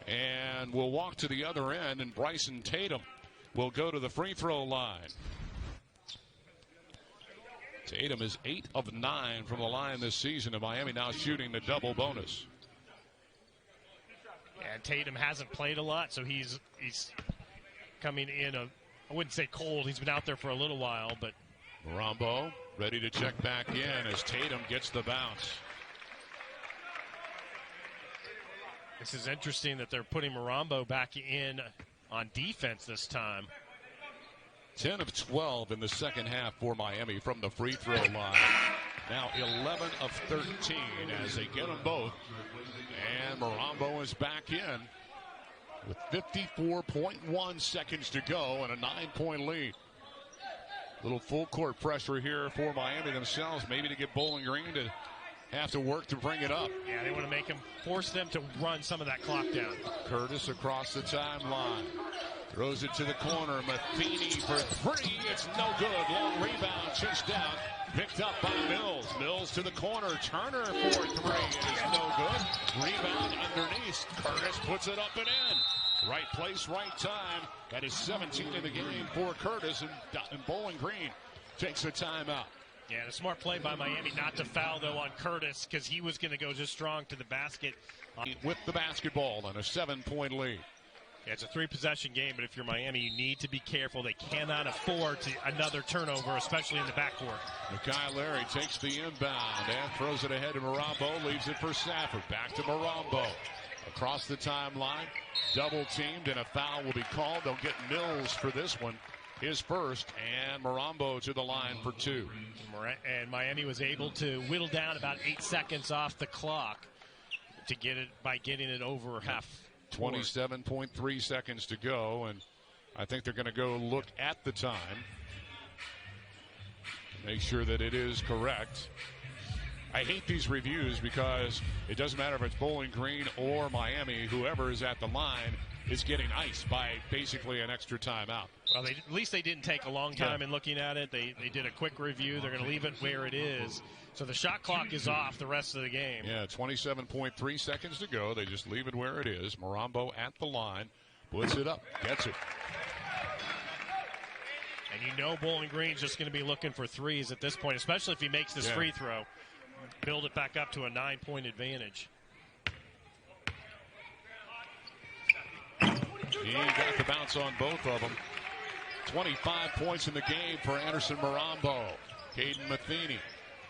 And we'll walk to the other end, and Bryson Tatum will go to the free throw line. Tatum is 8 of 9 from the line this season, and Miami now shooting the double bonus. And Tatum hasn't played a lot, so he's coming in I wouldn't say cold. He's been out there for a little while, but MIRAMBEAUX ready to check back in as Tatum gets the bounce. This is interesting that they're putting MIRAMBEAUX back in on defense this time. 10 of 12 in the second half for Miami from the free throw line. Now 11 of 13 as they get them both. And MIRAMBEAUX is back in with 54.1 seconds to go and a 9-point lead. Little full court pressure here for Miami themselves, maybe to get Bowling Green to have to work to bring it up. Yeah, they want to force them to run some of that clock down. Curtis across the timeline. Throws it to the corner. Matheny for 3. It's no good. Long rebound. Chased down. Picked up by Mills. Mills to the corner. Turner for 3. It is no good. Rebound underneath. Curtis puts it up and in. Right place, right time. That is 17 in the game for Curtis. And Bowling Green takes a timeout. Yeah, and a smart play by Miami not to foul, though, on Curtis, because he was going to go just strong to the basket. With the basketball and a 7-point lead. Yeah, it's a 3-possession game, but if you're Miami, you need to be careful. They cannot afford another turnover, especially in the backcourt. Makai Larry takes the inbound and throws it ahead to Mirambeaux, leaves it for Safford. Back to Mirambeaux. Across the timeline, double teamed, and a foul will be called. They'll get Mills for this one, his first, and Mirambeaux to the line for 2. And Miami was able to whittle down about 8 seconds off the clock to get it by getting it over half. 27.3 seconds to go, and I think they're going to go look at the time, make sure that it is correct. I hate these reviews because it doesn't matter if it's Bowling Green or Miami. Whoever is at the line is getting iced by basically an extra timeout. Well, at least they didn't take a long time in looking at it. They did a quick review. They're going to leave it where it is. So the shot clock is off the rest of the game. Yeah, 27.3 seconds to go. They just leave it where it is. Mirambeaux at the line, puts it up, gets it. And you know Bowling Green's just going to be looking for threes at this point, especially if he makes this free throw. Build it back up to a 9-point advantage. He got the bounce on both of them. 25 points in the game for Anderson Mirambeaux. Caden Matheny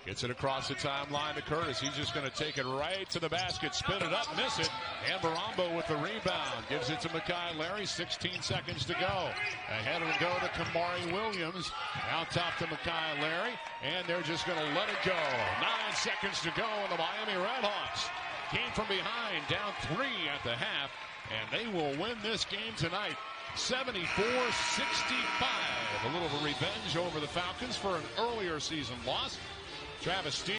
gets it across the timeline to Curtis. He's just going to take it right to the basket, spin it up, miss it. And Mirambeaux with the rebound. Gives it to Makai Larry. 16 seconds to go. Ahead of the go to Kamari Williams. Out top to Makai Larry. And they're just going to let it go. 9 seconds to go. And the Miami Redhawks came from behind, down 3 at the half. And they will win this game tonight. 74-65. A little revenge over the Falcons for an earlier season loss. Travis Stevens.